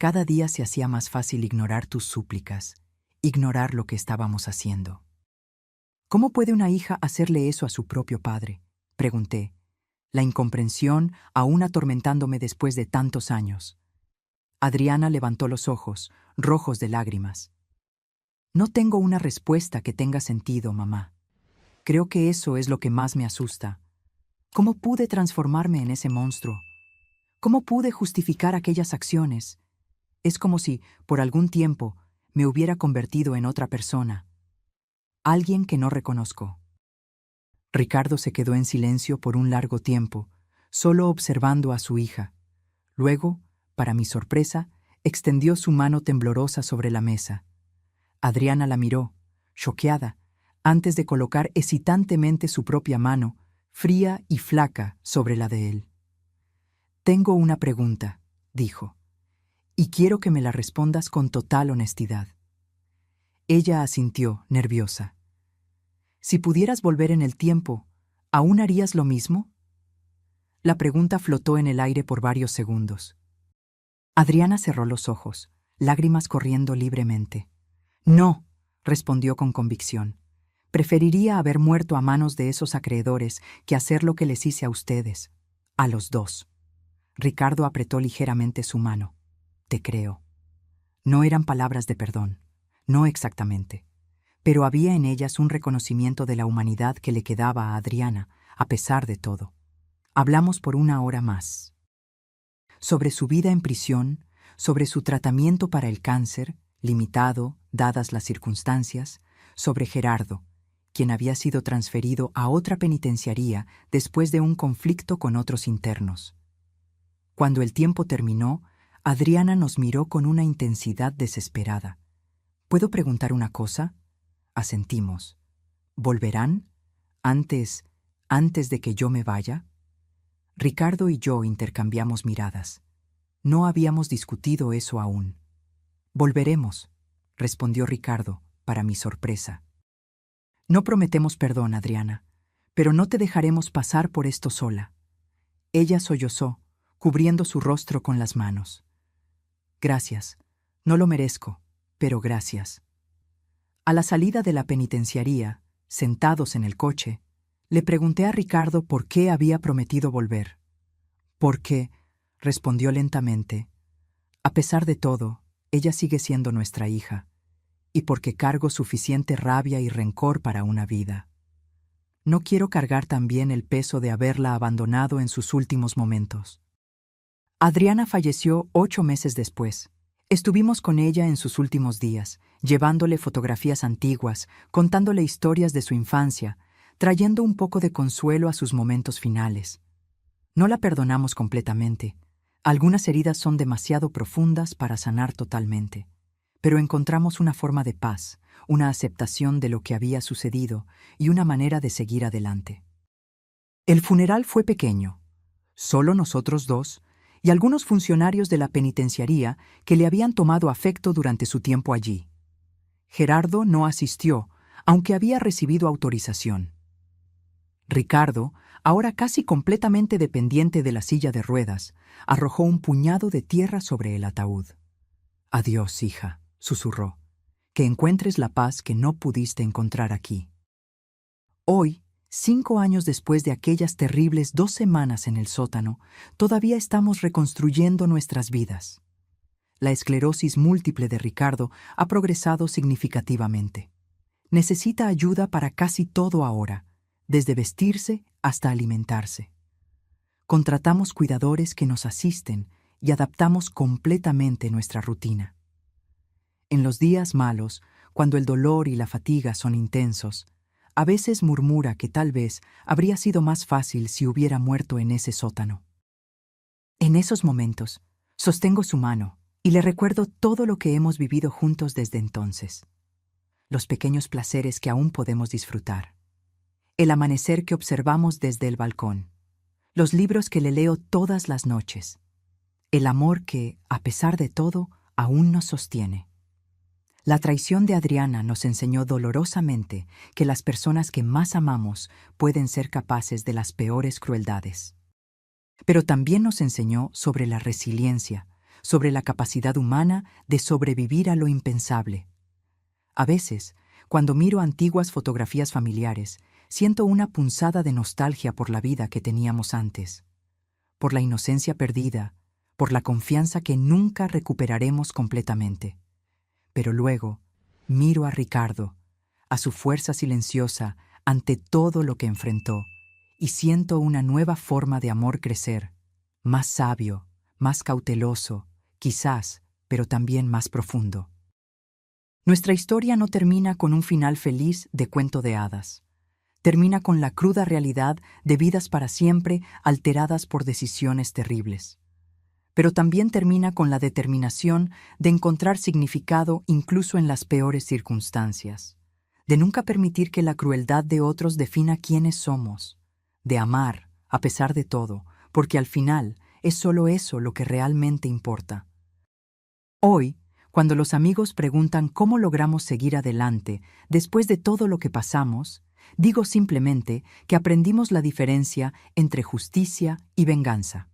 cada día se hacía más fácil ignorar tus súplicas, ignorar lo que estábamos haciendo. ¿Cómo puede una hija hacerle eso a su propio padre?, pregunté, la incomprensión aún atormentándome después de tantos años. Adriana levantó los ojos, rojos de lágrimas. No tengo una respuesta que tenga sentido, mamá. Creo que eso es lo que más me asusta. ¿Cómo pude transformarme en ese monstruo? ¿Cómo pude justificar aquellas acciones? Es como si, por algún tiempo, me hubiera convertido en otra persona. Alguien que no reconozco. Ricardo se quedó en silencio por un largo tiempo, solo observando a su hija. Luego, para mi sorpresa, extendió su mano temblorosa sobre la mesa. Adriana la miró, choqueada, antes de colocar hesitantemente su propia mano, fría y flaca, sobre la de él. Tengo una pregunta, dijo, y quiero que me la respondas con total honestidad. Ella asintió, nerviosa. Si pudieras volver en el tiempo, ¿aún harías lo mismo? La pregunta flotó en el aire por varios segundos. Adriana cerró los ojos, lágrimas corriendo libremente. No, respondió con convicción. Preferiría haber muerto a manos de esos acreedores que hacer lo que les hice a ustedes, a los dos. Ricardo apretó ligeramente su mano. Te creo. No eran palabras de perdón, no exactamente, pero había en ellas un reconocimiento de la humanidad que le quedaba a Adriana, a pesar de todo. Hablamos por una hora más. Sobre su vida en prisión, sobre su tratamiento para el cáncer, limitado, dadas las circunstancias, sobre Gerardo, quien había sido transferido a otra penitenciaría después de un conflicto con otros internos. Cuando el tiempo terminó, Adriana nos miró con una intensidad desesperada. ¿Puedo preguntar una cosa? Asentimos. ¿Volverán? ¿Antes de que yo me vaya? Ricardo y yo intercambiamos miradas. No habíamos discutido eso aún. Volveremos, respondió Ricardo, para mi sorpresa. No prometemos perdón, Adriana, pero no te dejaremos pasar por esto sola. Ella sollozó, cubriendo su rostro con las manos. Gracias. No lo merezco, pero gracias. A la salida de la penitenciaría, sentados en el coche, le pregunté a Ricardo por qué había prometido volver. Porque, respondió lentamente, a pesar de todo, ella sigue siendo nuestra hija, y porque cargo suficiente rabia y rencor para una vida. No quiero cargar también el peso de haberla abandonado en sus últimos momentos. Adriana falleció 8 meses después. Estuvimos con ella en sus últimos días, llevándole fotografías antiguas, contándole historias de su infancia, trayendo un poco de consuelo a sus momentos finales. No la perdonamos completamente. Algunas heridas son demasiado profundas para sanar totalmente. Pero encontramos una forma de paz, una aceptación de lo que había sucedido y una manera de seguir adelante. El funeral fue pequeño. Solo nosotros dos y algunos funcionarios de la penitenciaría que le habían tomado afecto durante su tiempo allí. Gerardo no asistió, aunque había recibido autorización. Ricardo, ahora casi completamente dependiente de la silla de ruedas, arrojó un puñado de tierra sobre el ataúd. «Adiós, hija», susurró. «Que encuentres la paz que no pudiste encontrar aquí». Hoy, 5 años después de aquellas terribles 2 semanas en el sótano, todavía estamos reconstruyendo nuestras vidas. La esclerosis múltiple de Ricardo ha progresado significativamente. Necesita ayuda para casi todo ahora, desde vestirse hasta alimentarse. Contratamos cuidadores que nos asisten y adaptamos completamente nuestra rutina. En los días malos, cuando el dolor y la fatiga son intensos, a veces murmura que tal vez habría sido más fácil si hubiera muerto en ese sótano. En esos momentos, sostengo su mano y le recuerdo todo lo que hemos vivido juntos desde entonces. Los pequeños placeres que aún podemos disfrutar. El amanecer que observamos desde el balcón. Los libros que le leo todas las noches. El amor que, a pesar de todo, aún nos sostiene. La traición de Adriana nos enseñó dolorosamente que las personas que más amamos pueden ser capaces de las peores crueldades. Pero también nos enseñó sobre la resiliencia, sobre la capacidad humana de sobrevivir a lo impensable. A veces, cuando miro antiguas fotografías familiares, siento una punzada de nostalgia por la vida que teníamos antes, por la inocencia perdida, por la confianza que nunca recuperaremos completamente. Pero luego, miro a Ricardo, a su fuerza silenciosa ante todo lo que enfrentó, y siento una nueva forma de amor crecer, más sabio, más cauteloso, quizás, pero también más profundo. Nuestra historia no termina con un final feliz de cuento de hadas. Termina con la cruda realidad de vidas para siempre alteradas por decisiones terribles. Pero también termina con la determinación de encontrar significado incluso en las peores circunstancias, de nunca permitir que la crueldad de otros defina quiénes somos, de amar, a pesar de todo, porque al final es solo eso lo que realmente importa. Hoy, cuando los amigos preguntan cómo logramos seguir adelante después de todo lo que pasamos, digo simplemente que aprendimos la diferencia entre justicia y venganza.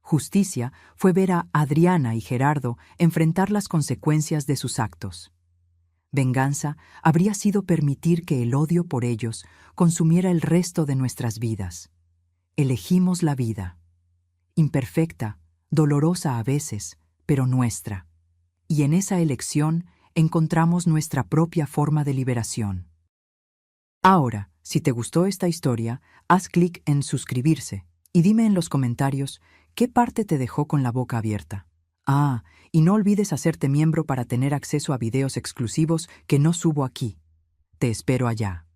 Justicia fue ver a Adriana y Gerardo enfrentar las consecuencias de sus actos. Venganza habría sido permitir que el odio por ellos consumiera el resto de nuestras vidas. Elegimos la vida. Imperfecta, dolorosa a veces, pero nuestra. Y en esa elección encontramos nuestra propia forma de liberación. Ahora, si te gustó esta historia, haz clic en suscribirse y dime en los comentarios qué parte te dejó con la boca abierta. Y no olvides hacerte miembro para tener acceso a videos exclusivos que no subo aquí. Te espero allá.